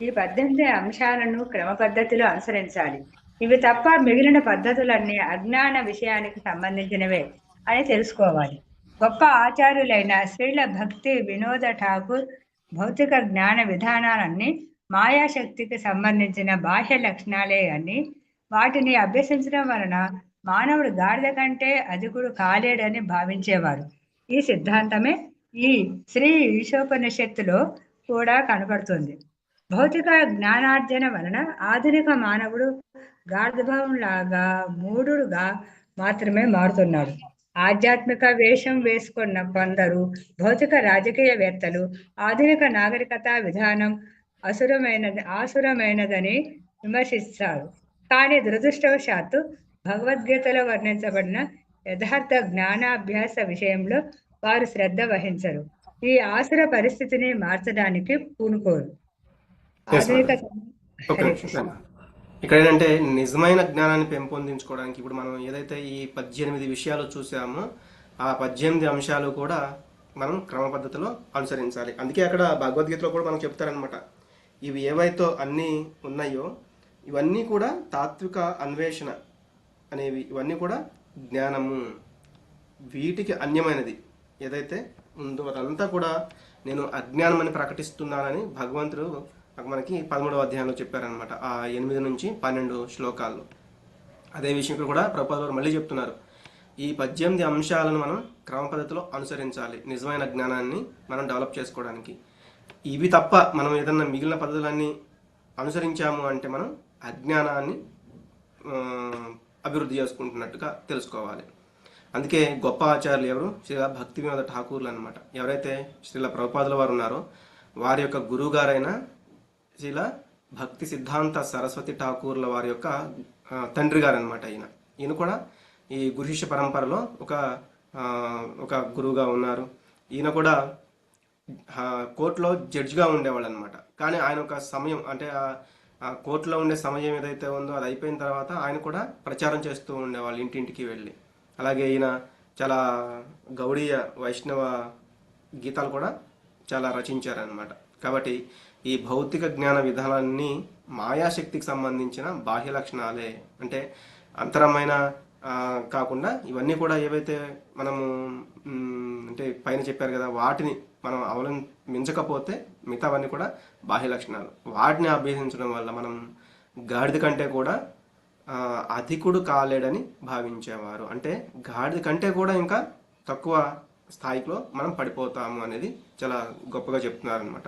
ఈ 18 అంశాలను క్రమ పద్ధతిలో అనుసరించాలి. ఇవి తప్ప మిగిలిన పద్ధతులన్నీ అజ్ఞాన విషయానికి సంబంధించినవే అని తెలుసుకోవాలి. గొప్ప ఆచార్యులైన శ్రీల భక్తి వినోద ఠాకూర్ భౌతిక జ్ఞాన విధానాలన్నీ మాయాశక్తికి సంబంధించిన బాహ్య లక్షణాలే అని, వాటిని అభ్యసించడం వలన మానవుడు గాడిద కంటే అధికుడు కాలేడని భావించేవారు. ఈ సిద్ధాంతమే ఈ శ్రీ ఈశోపనిషత్తులో కూడా కనపడుతుంది. భౌతిక జ్ఞానార్జన వలన ఆధునిక మానవుడు గార్ధభావంలాగా మూఢుడుగా మాత్రమే మారుతున్నాడు. ఆధ్యాత్మిక వేషం వేసుకున్న కొందరు భౌతిక రాజకీయవేత్తలు ఆధునిక నాగరికత విధానం ఆసురమైనదని విమర్శిస్తారు. కానీ దురదృష్టవశాత్తు భగవద్గీతలో వర్ణించబడిన యథార్థ జ్ఞానాభ్యాస విషయంలో వారు శ్రద్ధ వహించరు. ఈ ఆసుర పరిస్థితిని మార్చడానికి పూనుకోరు. ఇక్కడ ఏంటంటే నిజమైన జ్ఞానాన్ని పెంపొందించుకోవడానికి ఇప్పుడు మనం ఏదైతే ఈ 18 విషయాలు చూసామో ఆ 18 అంశాలు కూడా మనం క్రమ పద్ధతిలో అనుసరించాలి. అందుకే అక్కడ భగవద్గీతలో కూడా మనం చెప్తారనమాట, ఇవి ఏవైతే అన్నీ ఉన్నాయో ఇవన్నీ కూడా తాత్విక అన్వేషణ అనేవి, ఇవన్నీ కూడా జ్ఞానము, వీటికి అన్యమైనది ఏదైతే ఉందో అదంతా కూడా నేను అజ్ఞానం అని ప్రకటిస్తున్నానని భగవంతుడు మనకి 13వ అధ్యాయంలో చెప్పారనమాట, ఆ 8 నుంచి 12 శ్లోకాల్లో. అదే విషయం ఇక్కడ కూడా ప్రభుపాదులు మళ్ళీ చెప్తున్నారు, ఈ 18 అంశాలను మనం క్రమ పద్ధతిలో అనుసరించాలి నిజమైన జ్ఞానాన్ని మనం డెవలప్ చేసుకోవడానికి. ఇవి తప్ప మనం ఏదన్నా మిగిలిన పద్ధతులన్నీ అనుసరించాము అంటే మనం అజ్ఞానాన్ని అభివృద్ధి చేసుకుంటున్నట్టుగా తెలుసుకోవాలి. అందుకే గొప్ప ఆచార్యులు ఎవరు? శ్రీల భక్తి వినోద ఠాకూర్లు అనమాట. ఎవరైతే శ్రీల ప్రభుపాదుల వారు ఉన్నారో వారి యొక్క గురువు గారైన శ్రీల భక్తి సిద్ధాంత సరస్వతి ఠాకూర్ల వారి యొక్క తండ్రి గారు అనమాట. ఈయన కూడా ఈ గురు శిష్య పరంపరలో ఒక గురువుగా ఉన్నారు. ఈయన కూడా కోర్టులో జడ్జిగా ఉండేవాళ్ళు అనమాట. కానీ ఆయన ఒక సమయం అంటే ఆ కోర్టులో ఉండే సమయం ఏదైతే ఉందో అది అయిపోయిన తర్వాత ఆయన కూడా ప్రచారం చేస్తూ ఉండేవాళ్ళు ఇంటింటికి వెళ్ళి. అలాగే ఈయన చాలా గౌడీయ వైష్ణవ గీతాలు కూడా చాలా రచించారనమాట. కాబట్టి ఈ భౌతిక జ్ఞాన విధానాన్ని మాయాశక్తికి సంబంధించిన బాహ్య లక్షణాలే, అంటే అంతరమైన కాకుండా ఇవన్నీ కూడా ఏవైతే మనము అంటే పైన చెప్పారు కదా, వాటిని మనం అవలంబించకపోతే మిగతావన్నీ కూడా బాహ్య లక్షణాలు. వాటిని అభ్యసించడం వల్ల మనం గాడిద కంటే కూడా అధికుడు కాలేడని భావించేవారు. అంటే గాడిద కంటే కూడా ఇంకా తక్కువ స్థాయిలో మనం పడిపోతాము అనేది చాలా గొప్పగా చెప్తున్నారు అనమాట.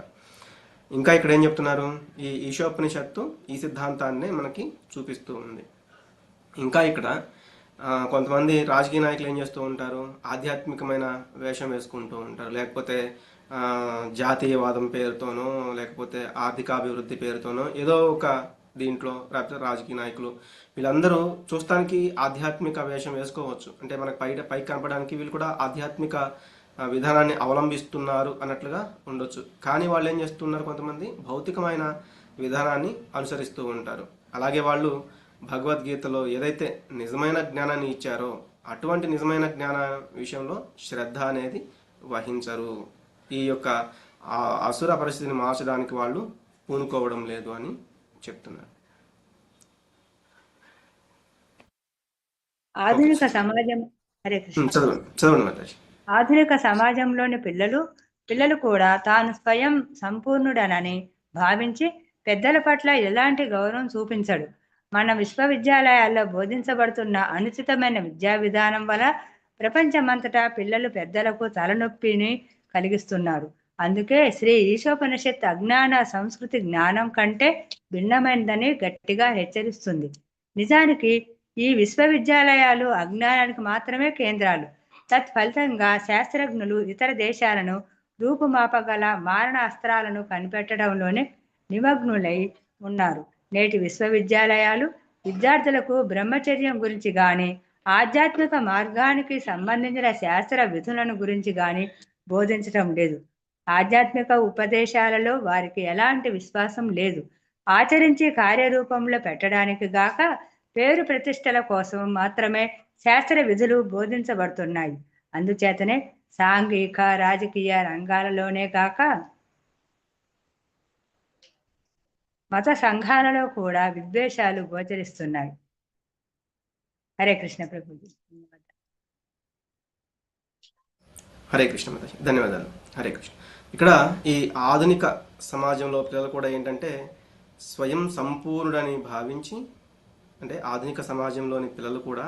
ఇంకా ఇక్కడ ఏం చెప్తున్నారు, ఈ ఈశోపనిషత్తు ఈ సిద్ధాంతాన్నే మనకి చూపిస్తూ ఉంది. ఇంకా ఇక్కడ కొంతమంది రాజకీయ నాయకులు ఏం చేస్తూ ఉంటారు, ఆధ్యాత్మికమైన వేషం వేసుకుంటూ ఉంటారు, లేకపోతే జాతీయవాదం పేరుతోనో లేకపోతే ఆర్థికాభివృద్ధి పేరుతోనో ఏదో ఒక దీంట్లో, లేకపోతే రాజకీయ నాయకులు వీళ్ళందరూ చూస్తానికి ఆధ్యాత్మిక వేషం వేసుకోవచ్చు, అంటే మనకు పైకి కనపడడానికి వీళ్ళు కూడా ఆధ్యాత్మిక విధానాన్ని అవలంబిస్తున్నారు అన్నట్లుగా ఉండొచ్చు. కానీ వాళ్ళు ఏం చేస్తున్నారు, కొంతమంది భౌతికమైన విధానాన్ని అనుసరిస్తూ ఉంటారు. అలాగే వాళ్ళు భగవద్గీతలో ఏదైతే నిజమైన జ్ఞానాన్ని ఇచ్చారో అటువంటి నిజమైన జ్ఞాన విషయంలో శ్రద్ధ అనేది వహించరు. ఈ యొక్క ఆ అసుర పరిస్థితిని మార్చడానికి వాళ్ళు పూనుకోవడం లేదు అని చెప్తున్నారు. ఆధునిక సమాజం హరే కృష్ణ. చదవండి మాతాజీ. ఆధునిక సమాజంలోని పిల్లలు కూడా తాను స్వయం సంపూర్ణుడనని భావించి పెద్దల పట్ల ఎలాంటి గౌరవం చూపించడు. మన విశ్వవిద్యాలయాల్లో బోధించబడుతున్న అనుచితమైన విద్యా విధానం వల్ల ప్రపంచమంతటా పిల్లలు పెద్దలకు తలనొప్పిని కలిగిస్తున్నారు. అందుకే శ్రీ ఈశోపనిషత్ అజ్ఞాన సంస్కృతి జ్ఞానం కంటే భిన్నమైనదని గట్టిగా హెచ్చరిస్తుంది. నిజానికి ఈ విశ్వవిద్యాలయాలు అజ్ఞానానికి మాత్రమే కేంద్రాలు. తత్ఫలితంగా శాస్త్రజ్ఞులు ఇతర దేశాలను రూపుమాపగల మారణ అస్త్రాలను కనిపెట్టడంలోనే నిమగ్నులై ఉన్నారు. నేటి విశ్వవిద్యాలయాలు విద్యార్థులకు బ్రహ్మచర్యం గురించి గాని, ఆధ్యాత్మిక మార్గానికి సంబంధించిన శాస్త్ర విధులను గురించి గాని బోధించటం లేదు. ఆధ్యాత్మిక ఉపదేశాలలో వారికి ఎలాంటి విశ్వాసం లేదు. ఆచరించి కార్యరూపంలో పెట్టడానికి గాక పేరు ప్రతిష్టల కోసం మాత్రమే శాస్త్ర విధులు బోధించబడుతున్నాయి. అందుచేతనే సాంఘిక రాజకీయ రంగాలలోనే కాక మత సంఘాలలో కూడా విద్వేషాలు గోచరిస్తున్నాయి. హరే కృష్ణ ప్రభుజీ. హరే కృష్ణ మాతాజీ, ధన్యవాదాలు. హరే కృష్ణ. ఇక్కడ ఈ ఆధునిక సమాజంలో పిల్లలు కూడా ఏంటంటే స్వయం సంపూర్ణుడని భావించి, అంటే ఆధునిక సమాజంలోని పిల్లలు కూడా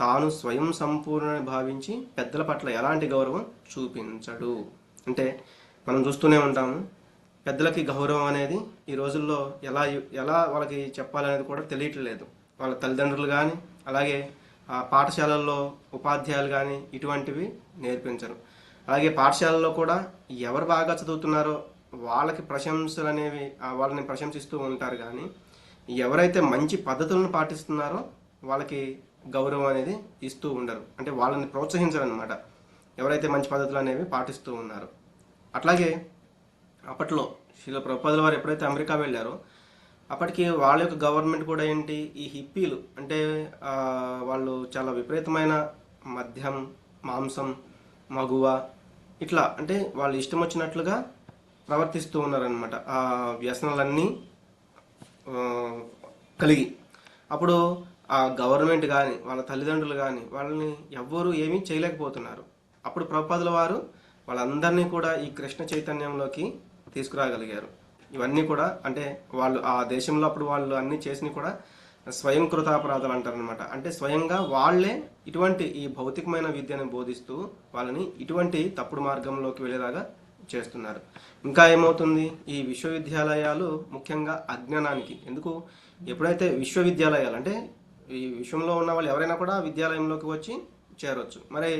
తాను స్వయం సంపూర్ణని భావించి పెద్దల పట్ల ఎలాంటి గౌరవం చూపించడు. అంటే మనం చూస్తూనే ఉంటాము, పెద్దలకి గౌరవం అనేది ఈ రోజుల్లో ఎలా వాళ్ళకి చెప్పాలనేది కూడా తెలియట్లేదు. వాళ్ళ తల్లిదండ్రులు కానీ, అలాగే పాఠశాలల్లో ఉపాధ్యాయులు కానీ ఇటువంటివి నేర్పించరు. అలాగే పాఠశాలలో కూడా ఎవరు బాగా చదువుతున్నారో వాళ్ళకి ప్రశంసలు అనేవి వాళ్ళని ప్రశంసిస్తూ ఉంటారు. కానీ ఎవరైతే మంచి పద్ధతులను పాటిస్తున్నారో వాళ్ళకి గౌరవం అనేది ఇస్తూ ఉండరు. అంటే వాళ్ళని ప్రోత్సహించరు అనమాట, ఎవరైతే మంచి పద్ధతులు అనేవి పాటిస్తూ ఉన్నారో. అట్లాగే అప్పట్లో శ్రీల ప్రభుపాదుల వారు ఎప్పుడైతే అమెరికా వెళ్ళారో అప్పటికి వాళ్ళ యొక్క గవర్నమెంట్ కూడా ఏంటి, ఈ హిప్పీలు అంటే వాళ్ళు చాలా విపరీతమైన మద్యం, మాంసం, మగువ ఇట్లా అంటే వాళ్ళు ఇష్టం వచ్చినట్లుగా ప్రవర్తిస్తూ ఉన్నారనమాట. ఆ వ్యసనాలన్నీ కలిగి అప్పుడు ఆ గవర్నమెంట్ కానీ వాళ్ళ తల్లిదండ్రులు కానీ వాళ్ళని ఎవ్వరూ ఏమీ చేయలేకపోతున్నారు. అప్పుడు ప్రభుపాదుల వారు వాళ్ళందరినీ కూడా ఈ కృష్ణ చైతన్యంలోకి తీసుకురాగలిగారు. ఇవన్నీ కూడా అంటే వాళ్ళు ఆ దేశంలో అప్పుడు వాళ్ళు అన్నీ చేసినవి కూడా స్వయం కృతాపరాధాలు అంటారనమాట. అంటే స్వయంగా వాళ్ళే ఇటువంటి ఈ భౌతికమైన విద్యను బోధిస్తూ వాళ్ళని ఇటువంటి తప్పుడు మార్గంలోకి వెళ్ళేలాగా చేస్తున్నారు. ఇంకా ఏమవుతుంది, ఈ విశ్వవిద్యాలయాలు ముఖ్యంగా అజ్ఞానానికి ఎందుకు, ఎప్పుడైతే విశ్వవిద్యాలయాలు అంటే ఈ విశ్వంలో ఉన్న వాళ్ళు ఎవరైనా కూడా విద్యాలయంలోకి వచ్చి చేరవచ్చు. మరి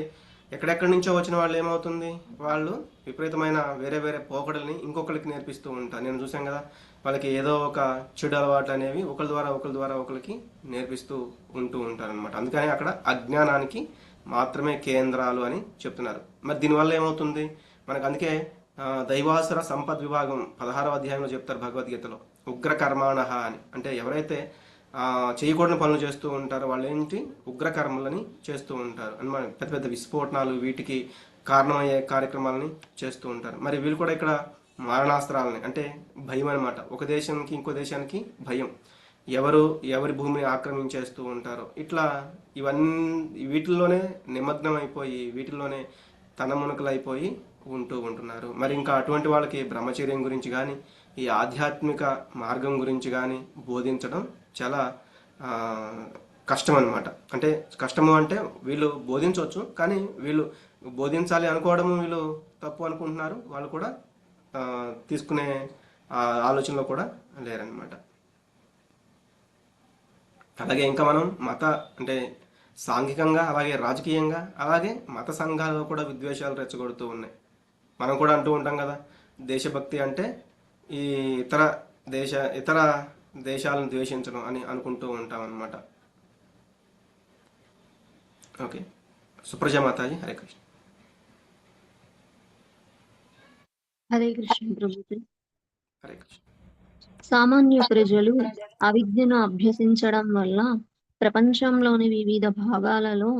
ఎక్కడెక్కడి నుంచో వచ్చిన వాళ్ళు ఏమవుతుంది, వాళ్ళు విపరీతమైన వేరే వేరే పోకడల్ని ఇంకొకరికి నేర్పిస్తూ ఉంటారు. నేను చూసాను కదా, వాళ్ళకి ఏదో ఒక చెడు అలవాట్లు అనేవి ఒకరి ద్వారా ఒకరికి నేర్పిస్తూ ఉంటారనమాట. అందుకని అక్కడ అజ్ఞానానికి మాత్రమే కేంద్రాలు అని చెప్తున్నారు. మరి దీనివల్ల ఏమవుతుంది మనకు, అందుకే దైవాసుర సంపద్ విభాగం 16వ అధ్యాయంలో చెప్తారు భగవద్గీతలో, ఉగ్ర కర్మాణః అని. అంటే ఎవరైతే చేయకూడని పనులు చేస్తూ ఉంటారో వాళ్ళు ఏంటి, ఉగ్రకర్మలని చేస్తూ ఉంటారు అన్నమాట. పెద్ద పెద్ద విస్ఫోటనాలు వీటికి కారణమయ్యే కార్యక్రమాలని చేస్తూ ఉంటారు. మరి వీళ్ళు కూడా ఇక్కడ మారణాస్త్రాలని అంటే భయం అనమాట. ఒక దేశానికి ఇంకో దేశానికి భయం, ఎవరి భూమిని ఆక్రమించేస్తూ ఉంటారో ఇట్లా వీటిల్లోనే నిమగ్నం అయిపోయి వీటిల్లోనే తనమునకలైపోయి ఉంటున్నారు. మరి ఇంకా అటువంటి వాళ్ళకి బ్రహ్మచర్యం గురించి కానీ ఈ ఆధ్యాత్మిక మార్గం గురించి కానీ బోధించడం చాలా కష్టం అనమాట. అంటే కష్టము అంటే వీళ్ళు బోధించవచ్చు, కానీ వీళ్ళు బోధించాలి అనుకోవడము వీళ్ళు తప్పు అనుకుంటున్నారు. వాళ్ళు కూడా తీసుకునే ఆలోచనలో కూడా లేరనమాట. అలాగే ఇంకా మనం అంటే సాంఘికంగా, అలాగే రాజకీయంగా, అలాగే మత సంఘాలలో కూడా విద్వేషాలు రెచ్చగొడుతూ ఉన్నాయి. మనం కూడా అంటూ ఉంటాం కదా, దేశభక్తి అంటే ఈ ఇతర దేశాలను ద్వేషించడం అని అనుకుంటూ ఉంటాం అన్నమాట. ఓకే, సుప్రజా మాతాజీ. హరే కృష్ణ. హరే కృష్ణ ప్రభుజీ. హరే కృష్ణ. సామాన్య ప్రజలు అవిద్యను అభ్యసించడం వల్ల ప్రపంచంలోని వివిధ భాగాలలో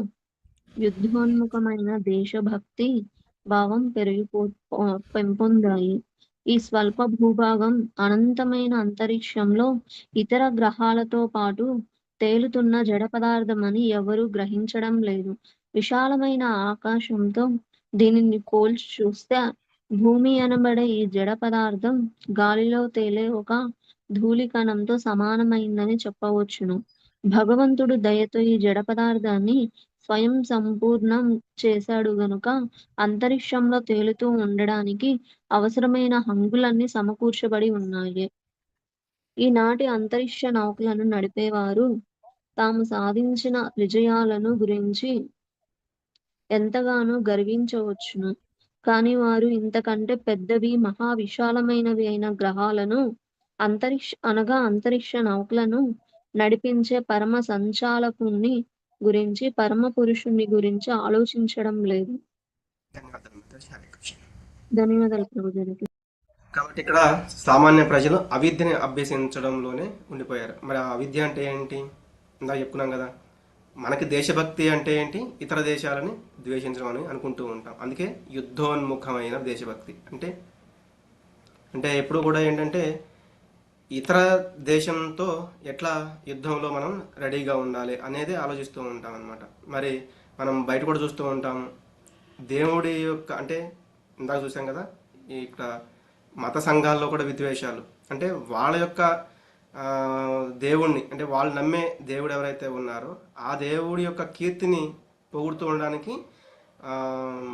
యుద్ధోన్ముఖమైన దేశభక్తి భావం పెంపొందాయి. ఈ స్వల్ప భూభాగం అనంతమైన అంతరిక్షంలో ఇతర గ్రహాలతో పాటు తేలుతున్న జడ పదార్థమని ఎవరూ గ్రహించడం లేదు. విశాలమైన ఆకాశంతో దీనిని పోల్చి చూస్తే భూమి అనబడే ఈ జడ పదార్థం గాలిలో తేలే ఒక ధూళికణంతో సమానమైందని చెప్పవచ్చును. భగవంతుడు దయతో ఈ జడ పదార్థాన్ని స్వయం సంపూర్ణం చేశాడు గనుక అంతరిక్షంలో తేలుతూ ఉండడానికి అవసరమైన హంగులన్నీ సమకూర్చబడి ఉన్నాయి. ఈనాటి అంతరిక్ష నౌకలను నడిపేవారు తాము సాధించిన విజయాలను గురించి ఎంతగానో గర్వించవచ్చును. కాని వారు ఇంతకంటే పెద్దవి మహా విశాలమైనవి అయిన గ్రహాలను అంతరిక్ష నౌకలను నడిపించే పరమ సంచాలకుణ్ణి గురించి, పరమ పురుషుణ్ణి గురించి ఆలోచించడం లేదు. ధన్యవాదాలు మాతాజీ. హరే కృష్ణ. ధన్యవాదాలు ప్రభుజీకి. కాబట్టి ఇక్కడ సామాన్య ప్రజలు అవిద్యని అభ్యసించడంలోనే ఉండిపోయారు. మరి ఆ అవిద్య అంటే ఏంటి? ఇందాక చెప్పుకున్నాం కదా, మనకి దేశభక్తి అంటే ఏంటి? ఇతర దేశాలని ద్వేషించడం అని అనుకుంటూ ఉంటాం. అందుకే యుద్ధోన్ముఖమైన దేశభక్తి అంటే ఎప్పుడు కూడా ఏంటంటే ఇతర దేశంతో ఎట్లా యుద్ధంలో మనం రెడీగా ఉండాలి అనేది ఆలోచిస్తూ ఉంటాం అన్నమాట. మరి మనం బయట కూడా చూస్తూ ఉంటాం, దేవుడి యొక్క అంటే ఇందాక చూసాం కదా, ఇక్కడ మత సంఘాల్లో కూడా విద్వేషాలు. అంటే వాళ్ళ యొక్క దేవుణ్ణి, అంటే వాళ్ళు నమ్మే దేవుడు ఎవరైతే ఉన్నారో ఆ దేవుడి యొక్క కీర్తిని పొగుడుతూ ఉండడానికి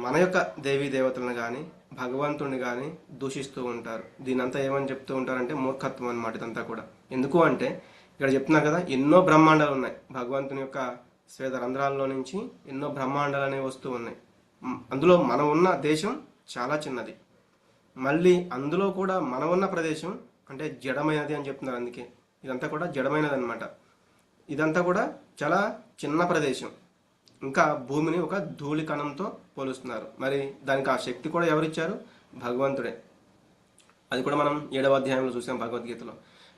మన యొక్క దేవీ దేవతలను కానీ భగవంతుడిని కానీ దూషిస్తూ ఉంటారు. దీనంతా ఏమని చెప్తూ ఉంటారంటే మూర్ఖత్వం అన్నమాట ఇదంతా కూడా. ఎందుకు అంటే ఇక్కడ చెప్తున్నారు కదా, ఎన్నో బ్రహ్మాండాలు ఉన్నాయి. భగవంతుని యొక్క శ్వేత రంధ్రాల్లో నుంచి ఎన్నో బ్రహ్మాండాలు అనేవి వస్తూ ఉన్నాయి. అందులో మనం ఉన్న దేశం చాలా చిన్నది. మళ్ళీ అందులో కూడా మనం ఉన్న ప్రదేశం అంటే జడమైనది అని చెప్తున్నారు. అందుకే ఇదంతా కూడా జడమైనది అనమాట. ఇదంతా కూడా చాలా చిన్న ప్రదేశం. ఇంకా భూమిని ఒక ధూళి కణంతో పోలుస్తున్నారు. మరి దానికి ఆ శక్తి కూడా ఎవరిచ్చారు? భగవంతుడే. అది కూడా మనం 7వ అధ్యాయంలో చూసాం భగవద్గీతలో.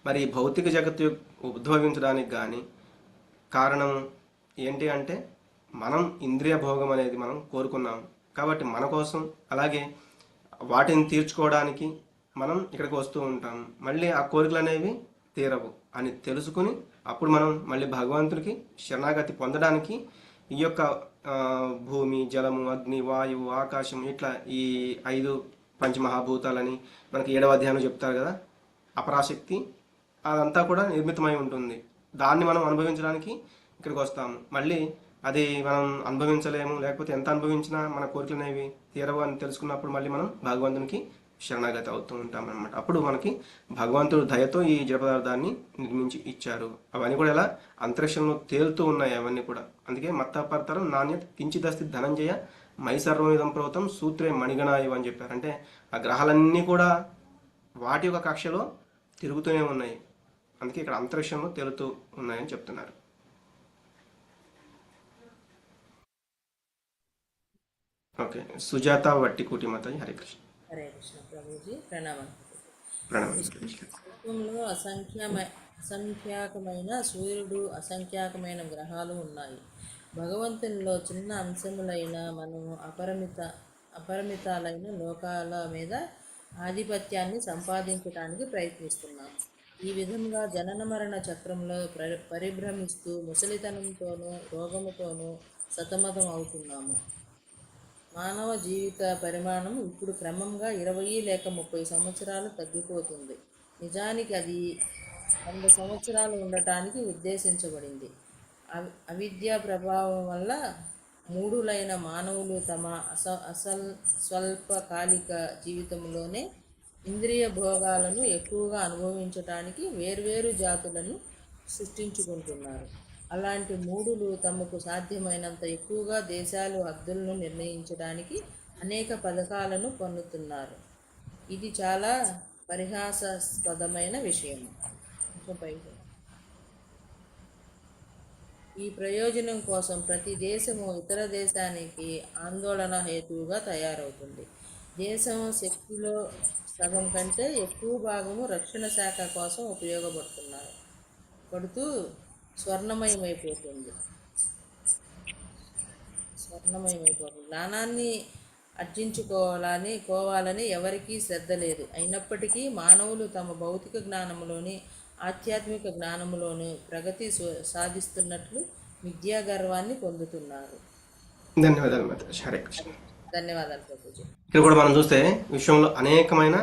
మరి భౌతిక జగత్తు ఉద్భవించడానికి కానీ కారణం ఏంటి అంటే మనం ఇంద్రియ భోగం అనేది మనం కోరుకున్నాం కాబట్టి మన కోసం, అలాగే వాటిని తీర్చుకోవడానికి మనం ఇక్కడికి వస్తూ ఉంటాం. మళ్ళీ ఆ కోరికలు అనేవి తీరవు అని తెలుసుకుని అప్పుడు మనం మళ్ళీ భగవంతుడికి శరణాగతి పొందడానికి ఈ యొక్క భూమి, జలము, అగ్ని, వాయువు, ఆకాశం ఇట్లా ఈ 5 పంచమహాభూతాలని మనకి 7వ అధ్యాయంలో చెప్తారు కదా, అపరాశక్తి అదంతా కూడా నిర్మితమై ఉంటుంది. దాన్ని మనం అనుభవించడానికి ఇక్కడికి వస్తాము. మళ్ళీ అది మనం అనుభవించలేము, లేకపోతే ఎంత అనుభవించినా మన కోరికలు అనేవి తీరవు అని తెలుసుకున్నప్పుడు మళ్ళీ మనం భగవంతునికి శరణాగతి అవుతూ ఉంటాం అన్నమాట. అప్పుడు మనకి భగవంతుడు దయతో ఈ జడ పదార్థాన్ని నిర్మించి ఇచ్చారు. అవన్నీ కూడా ఎలా అంతరిక్షంలో తేలుతూ ఉన్నాయి అవన్నీ కూడా. అందుకే మత్తపర్తరం నాణ్యత కించిదస్తి ధనంజయ మైసర్వమిదం ప్రోతం సూత్రే మణిగణాయు అని చెప్పారు. అంటే ఆ గ్రహాలన్నీ కూడా వాటి యొక్క కక్షలో తిరుగుతూనే ఉన్నాయి. అందుకే ఇక్కడ అంతరిక్షంలో తేలుతూ ఉన్నాయని చెప్తున్నారు. ఓకే, సుజాత వట్టికూటి మాతాజీ. హరే కృష్ణ. హరే కృష్ణ ప్రభుజీ. ప్రణామం. ప్రణామం. విశ్వంలో అసంఖ్యాకమైన సూర్యుడు, అసంఖ్యాకమైన గ్రహాలు ఉన్నాయి. భగవంతునిలో చిన్న అంశములైన మనం అపరిమితాలైన లోకాల మీద ఆధిపత్యాన్ని సంపాదించడానికి ప్రయత్నిస్తున్నాం. ఈ విధంగా జనన మరణ చక్రంలో పరిభ్రమిస్తూ ముసలితనంతోనూ రోగముతోనూ సతమతం అవుతున్నాము. మానవ జీవిత పరిమాణం ఇప్పుడు క్రమంగా 20 లేక 30 సంవత్సరాలు తగ్గిపోతుంది. నిజానికి అది 100 సంవత్సరాలు ఉండటానికి ఉద్దేశించబడింది. అవిద్యా ప్రభావం వల్ల మూఢులైన మానవులు తమ స్వల్పకాలిక జీవితంలోనే ఇంద్రియ భోగాలను ఎక్కువగా అనుభవించటానికి వేర్వేరు జాతులను సృష్టించుకుంటున్నారు. అలాంటి మూఢులు తమకు సాధ్యమైనంత ఎక్కువగా దేశాలు హద్దులను నిర్ణయించడానికి అనేక పథకాలను పన్నుతున్నారు. ఇది చాలా పరిహాసాస్పదమైన విషయం. ఈ ప్రయోజనం కోసం ప్రతి దేశము ఇతర దేశానికి ఆందోళన హేతువుగా తయారవుతుంది. దేశం శక్తిలో సగం కంటే ఎక్కువ భాగము రక్షణ శాఖ కోసం ఉపయోగపడుతూ స్వర్ణమయమైపోతుంది. జ్ఞానాన్ని కోవాలని ఎవరికీ శ్రద్ధ లేదు. అయినప్పటికీ మానవులు తమ భౌతిక జ్ఞానములోని ఆధ్యాత్మిక జ్ఞానములోని ప్రగతి సాధిస్తున్నట్లు విద్యా గర్వాన్ని పొందుతున్నారు. ధన్యవాదాలు మాతాజీ. హరే కృష్ణ. ధన్యవాదాలు ప్రభుజీ. ఇక్కడ కూడా మనం చూస్తే విశ్వంలో అనేకమైన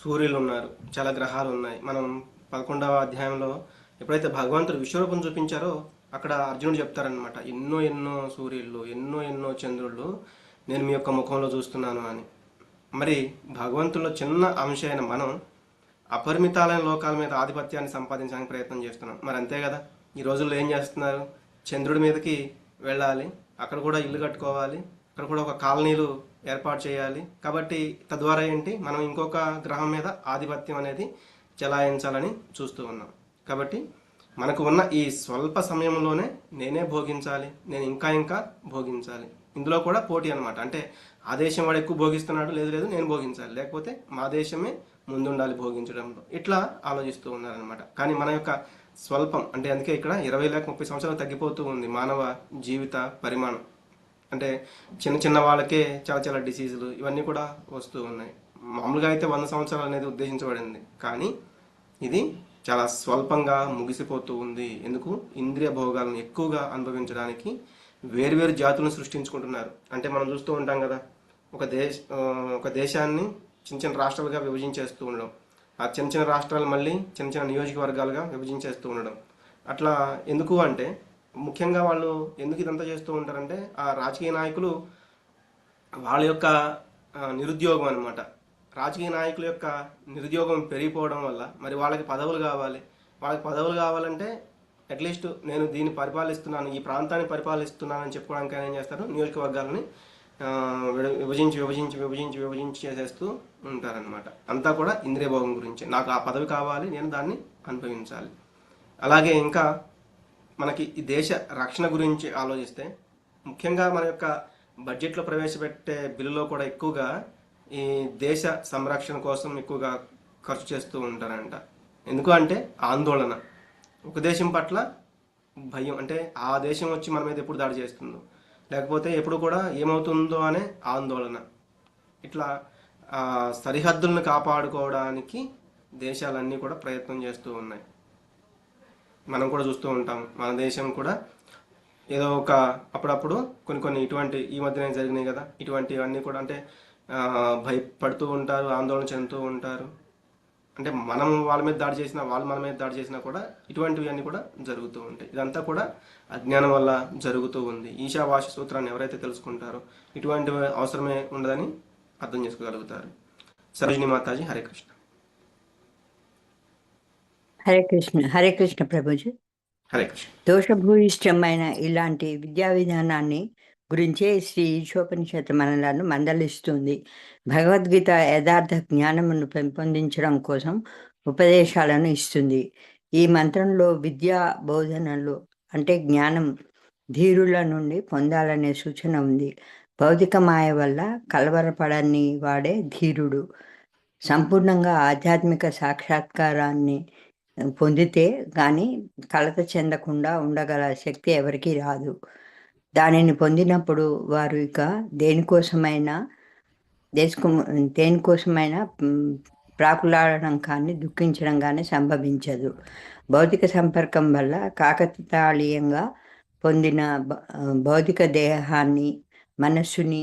సూర్యులు ఉన్నారు, చాలా గ్రహాలు ఉన్నాయి. మనం 11వ అధ్యాయంలో ఎప్పుడైతే భగవంతుడు విశ్వరూపం చూపించారో అక్కడ అర్జునుడు చెప్తారనమాట, ఎన్నో ఎన్నో సూర్యులు, ఎన్నో ఎన్నో చంద్రుళ్ళు నేను మీ యొక్క ముఖంలో చూస్తున్నాను అని. మరి భగవంతుల్లో చిన్న అంశ అయిన మనం అపరిమితాలైన లోకాల మీద ఆధిపత్యాన్ని సంపాదించడానికి ప్రయత్నం చేస్తున్నాం. మరి అంతే కదా, ఈ రోజుల్లో ఏం చేస్తున్నారు, చంద్రుడి మీదకి వెళ్ళాలి, అక్కడ కూడా ఇల్లు కట్టుకోవాలి, అక్కడ కూడా ఒక కాలనీలు ఏర్పాటు చేయాలి. కాబట్టి తద్వారా ఏంటి, మనం ఇంకొక గ్రహం మీద ఆధిపత్యం అనేది చెలాయించాలని చూస్తూ ఉన్నాం. కాబట్టి మనకు ఉన్న ఈ స్వల్ప సమయంలోనే నేనే భోగించాలి, నేను ఇంకా ఇంకా భోగించాలి. ఇందులో కూడా పోటీ అనమాట. అంటే ఆ దేశం వాడు ఎక్కువ భోగిస్తున్నాడు, లేదు లేదు నేను భోగించాలి, లేకపోతే మా దేశమే ముందుండాలి భోగించడంలో, ఇట్లా ఆలోచిస్తూ ఉన్నారనమాట. కానీ మన యొక్క స్వల్పం అంటే అందుకే ఇక్కడ 20,30 సంవత్సరాలు తగ్గిపోతూ ఉంది మానవ జీవిత పరిమాణం. అంటే చిన్న చిన్న వాళ్ళకే చాలా చాలా డిసీజులు ఇవన్నీ కూడా వస్తూ ఉన్నాయి. మామూలుగా అయితే 100 సంవత్సరాలు అనేది ఉద్దేశించబడింది, కానీ ఇది చాలా స్వల్పంగా ముగిసిపోతూ ఉంది. ఎందుకు, ఇంద్రియ భోగాలను ఎక్కువగా అనుభవించడానికి వేరువేరు జాతులను సృష్టించుకుంటున్నారు. అంటే మనం చూస్తూ ఉంటాం కదా, ఒక దేశాన్ని చిన్న చిన్న రాష్ట్రాలుగా విభజించేస్తూ ఉండడం, ఆ చిన్న చిన్న రాష్ట్రాలు మళ్ళీ చిన్న చిన్న నియోజకవర్గాలుగా విభజించేస్తూ ఉండడం. అట్లా ఎందుకు అంటే ముఖ్యంగా వాళ్ళు ఎందుకు ఇదంతా చేస్తూ ఉంటారంటే ఆ రాజకీయ నాయకులు వాళ్ళ యొక్క నిరుద్యోగం అనమాట. రాజకీయ నాయకుల యొక్క నిరుద్యోగం పెరిగిపోవడం వల్ల మరి వాళ్ళకి పదవులు కావాలి. వాళ్ళకి పదవులు కావాలంటే అట్లీస్ట్ నేను దీన్ని పరిపాలిస్తున్నాను, ఈ ప్రాంతాన్ని పరిపాలిస్తున్నాను అని చెప్పుకోవడానికి ఆయన ఏం చేస్తారు, నియోజకవర్గాలని విభజించి చేసేస్తూ ఉంటారనమాట. అంతా కూడా ఇంద్రియ భోగం గురించి, నాకు ఆ పదవి కావాలి, నేను దాన్ని అనుభవించాలి. అలాగే ఇంకా మనకి ఈ దేశ రక్షణ గురించి ఆలోచిస్తే ముఖ్యంగా మన యొక్క బడ్జెట్లో ప్రవేశపెట్టే బిల్లులో కూడా ఎక్కువగా ఈ దేశ సంరక్షణ కోసం ఎక్కువగా ఖర్చు చేస్తూ ఉంటారంట. ఎందుకు అంటే ఆందోళన, ఒక దేశం పట్ల భయం, అంటే ఆ దేశం వచ్చి మన మీద ఎప్పుడు దాడి చేస్తుందో, లేకపోతే ఎప్పుడు కూడా ఏమవుతుందో అనే ఆందోళన. ఇట్లా సరిహద్దులను కాపాడుకోవడానికి దేశాలన్నీ కూడా ప్రయత్నం చేస్తూ ఉన్నాయి. మనం కూడా చూస్తూ ఉంటాం, మన దేశం కూడా ఏదో ఒక అప్పుడప్పుడు కొన్ని ఇటువంటి ఈ మధ్యనే జరిగినాయి కదా, ఇటువంటివన్నీ కూడా అంటే భయపడుతూ ఉంటారు, ఆందోళన చెందుతూ ఉంటారు. అంటే మనం వాళ్ళ మీద దాడి చేసినా, వాళ్ళు మన మీద దాడి చేసినా కూడా ఇటువంటివి అన్నీ కూడా జరుగుతూ ఉంటాయి. ఇదంతా కూడా అజ్ఞానం వల్ల జరుగుతూ ఉంది. ఈశావాస్య సూత్రాన్ని ఎవరైతే తెలుసుకుంటారో ఇటువంటి అవసరమే ఉండదని అర్థం చేసుకోగలుగుతారు. సరోజిని మాతాజీ. హరే కృష్ణ. హరే కృష్ణ ప్రభుజీ. హరే కృష్ణ. దోషభూయిష్టమైన ఇలాంటి విద్యా విధానాన్ని గురించే శ్రీ ఈశోపనిషత్తు మనలను మందలిస్తుంది. భగవద్గీత యథార్థ జ్ఞానమును పెంపొందించడం కోసం ఉపదేశాలను ఇస్తుంది. ఈ మంత్రంలో విద్యా బోధనలు అంటే జ్ఞానం ధీరుల నుండి పొందాలనే సూచన ఉంది. భౌతిక మాయ వల్ల కలవరపడని వాడే ధీరుడు. సంపూర్ణంగా ఆధ్యాత్మిక సాక్షాత్కారాన్ని పొందితే కానీ కలత చెందకుండా ఉండగల శక్తి ఎవరికీ రాదు. దానిని పొందినప్పుడు వారు ఇక దేనికోసమైనా ప్రాకులాడడం కానీ దుఃఖించడం కానీ సంభవించదు. భౌతిక సంపర్కం వల్ల కాకతాళీయంగా పొందిన భౌతిక దేహాన్ని, మనస్సుని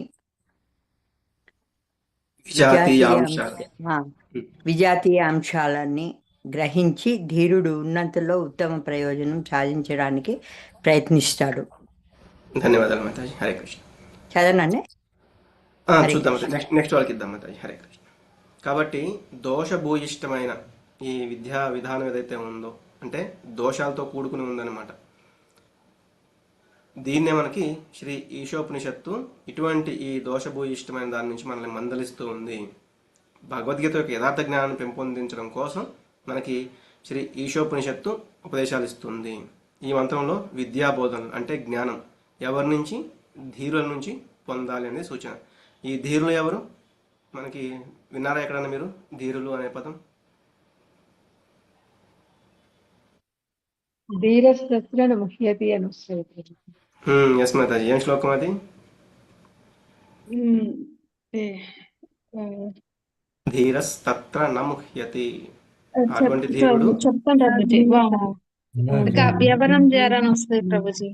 విజాతీయ అంశాలన్నీ గ్రహించి ధీరుడు ఉన్నంతలో ఉత్తమ ప్రయోజనం సాధించడానికి ప్రయత్నిస్తాడు. ధన్యవాదాలు మాతాజీ. హరే కృష్ణ. చదవనండి, చూద్దాం, నెక్స్ట్ వాళ్ళకి ఇద్దాం మాతాజీ. హరే కృష్ణ. కాబట్టి దోషభూయిష్టమైన ఈ విద్యా విధానం ఏదైతే ఉందో అంటే దోషాలతో కూడుకుని ఉందన్నమాట. దీన్నే మనకి శ్రీ ఈశోపనిషత్తు ఇటువంటి ఈ దోషభూయిష్టమైన దాని నుంచి మనల్ని మందలిస్తూ ఉంది. భగవద్గీత యొక్క యథార్థ జ్ఞానాన్ని పెంపొందించడం కోసం మనకి శ్రీ ఈశోపనిషత్తు ఉపదేశాలు ఇస్తుంది. ఈ మంత్రంలో విద్యా బోధనలు అంటే జ్ఞానం ఎవరి నుంచి, ధీరుల నుంచి పొందాలి అనేది సూచన. ఈ ధీరులు ఎవరు మనకి విన్నారా ఎక్కడన్నా మీరు, ధీరులు అనే పదం? ఎస్ మాతాజీ. ఏం శ్లోకం అది? ధీరస్తత్ర న ముహ్యతి. అటువంటి ధీరుడు చెప్తాను ప్రభుజీ. వ్యవరం చేయాలని వస్తుంది ప్రభుజీ.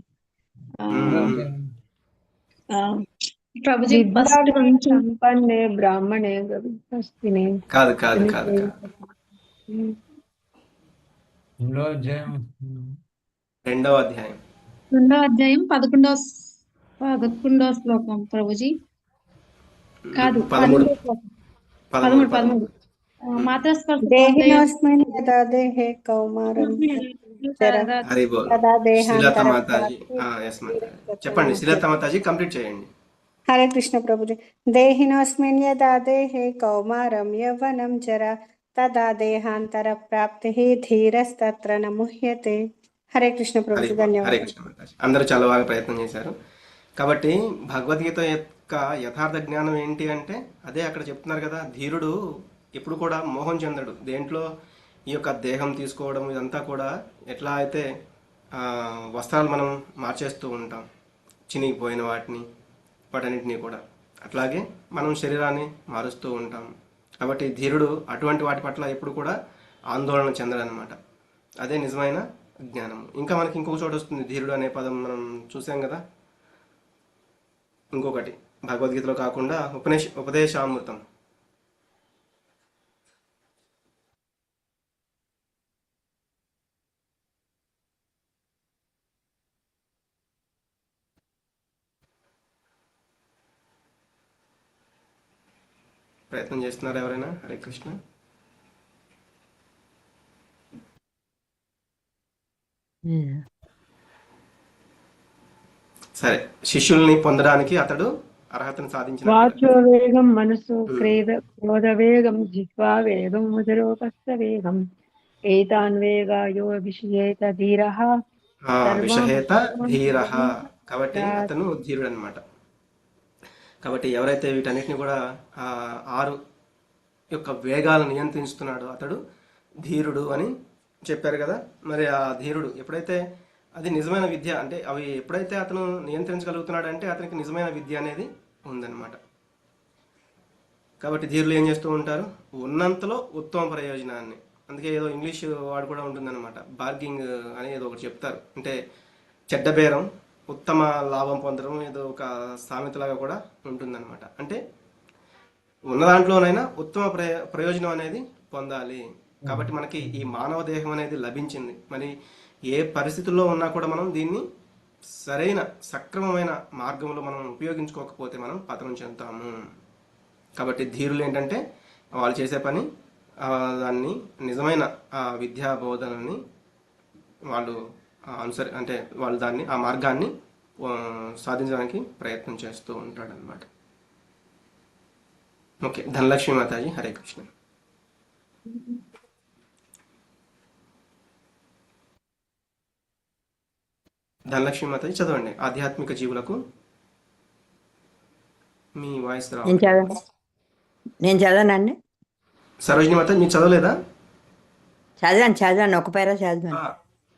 ప్రభుజీ ఫస్ట్ సంపన్నే బ్రాహ్మణే గవిహస్తినే. కాదు కాదు కాదు కాదు. రెండో అధ్యాయం రెండవ అధ్యాయం 11వ శ్లోకం ప్రభుజీ. కాదు 13 మాత్రస్పర్శ దేహినోస్మిన్ యదా దేహే కౌమారం జరా హరి బోల్. తదా శ్రీలత దేహాంతర మాతాజీ. ఎస్ మాతాజీ చెప్పండి. శ్రీలత మాతాజీ కంప్లీట్ చేయండి. హరే కృష్ణ ప్రభుజీ. దేహినోస్మిన్ యదా దేహే కౌమారం యవ్వనం జరా తదా దేహాంతర ప్రాప్తి ధీరస్తత్ర న ముహ్యతే. హరే కృష్ణ హరి ప్రభుజీ. బోల్. హరే ధన్యవాదాలు. కృష్ణ మాతాజీ. అందరూ చాలా బాగా ప్రయత్నం చేశారు. కాబట్టి భగవద్గీత యొక్క యథార్థ జ్ఞానం ఏంటి అంటే అదే అక్కడ చెప్తున్నారు కదా. ధీరుడు ఎప్పుడు కూడా మోహం చెందడు. దేంట్లో ఈ యొక్క దేహం తీసుకోవడం ఇదంతా కూడా ఎట్లా అయితే వస్త్రాలు మనం మార్చేస్తూ ఉంటాం, చినిగిపోయిన వాటన్నిటినీ కూడా అట్లాగే మనం శరీరాన్ని మారుస్తూ ఉంటాం. కాబట్టి ధీరుడు అటువంటి వాటి పట్ల ఎప్పుడు కూడా ఆందోళన చెందడనమాట. అదే నిజమైన జ్ఞానం. ఇంకా మనకి ఇంకొక చోట వస్తుంది ధీరుడు అనే పదం, మనం చూసాం కదా. ఇంకొకటి భగవద్గీతలో కాకుండా ఉపదేశామృతం. ప్రయత్నం చేస్తున్నారు ఎవరైనా? హరే కృష్ణ. సరే, శిష్యుల్ని పొందడానికి అతడు అర్హతను సాధించిన వాచో వేగం మనసు క్రోధ వేగం జిహ్వా వేగం ఉదరోపస్థ వేగం ఏతాన్ వేగాయో విషయేత ధీరః విషహేత ధీరః. కాబట్టి అతను ధీరుడు అనమాట. కాబట్టి ఎవరైతే వీటన్నిటిని కూడా 6 యొక్క వేగాలను నియంత్రిస్తున్నాడో అతడు ధీరుడు అని చెప్పారు కదా. మరి ఆ ధీరుడు ఎప్పుడైతే అది నిజమైన విద్య అంటే అవి ఎప్పుడైతే అతను నియంత్రించగలుగుతున్నాడు అంటే అతనికి నిజమైన విద్య అనేది ఉందన్నమాట. కాబట్టి ధీరులు ఏం చేస్తూ ఉంటారు? ఉన్నంతలో ఉత్తమ ప్రయోజనాన్ని. అందుకే ఏదో ఇంగ్లీష్ వాడు కూడా ఉంటుందన్నమాట, బార్గింగ్ అని ఏదో ఒకటి చెప్తారు. అంటే చెడ్డ బేరం ఉత్తమ లాభం పొందడం, ఏదో ఒక సామెతలాగా కూడా ఉంటుందన్నమాట. అంటే ఉన్న దాంట్లోనైనా ఉత్తమ ప్రయోజనం అనేది పొందాలి. కాబట్టి మనకి ఈ మానవ దేహం అనేది లభించింది. మరి ఏ పరిస్థితుల్లో ఉన్నా కూడా మనం దీన్ని సరైన సక్రమమైన మార్గంలో మనం ఉపయోగించుకోకపోతే మనం పతనం చెందుతాము. కాబట్టి ధీరులు ఏంటంటే వాళ్ళు చేసే పని దాన్ని నిజమైన విద్యా బోధనని వాళ్ళు అంటే వాళ్ళు దాన్ని ఆ మార్గాన్ని సాధించడానికి ప్రయత్నం చేస్తూ ఉంటాడనమాట. ఓకే, ధనలక్ష్మి మాతాజీ. హరే కృష్ణ. ధనలక్ష్మి మాతాజీ చదవండి. ఆధ్యాత్మిక జీవులకు మీ వాయిస్ నేను చదవనండి. సరోజిని మాతాజీ మీరు చదవలేదా? చదివాను ఒక పేరా చదివాను.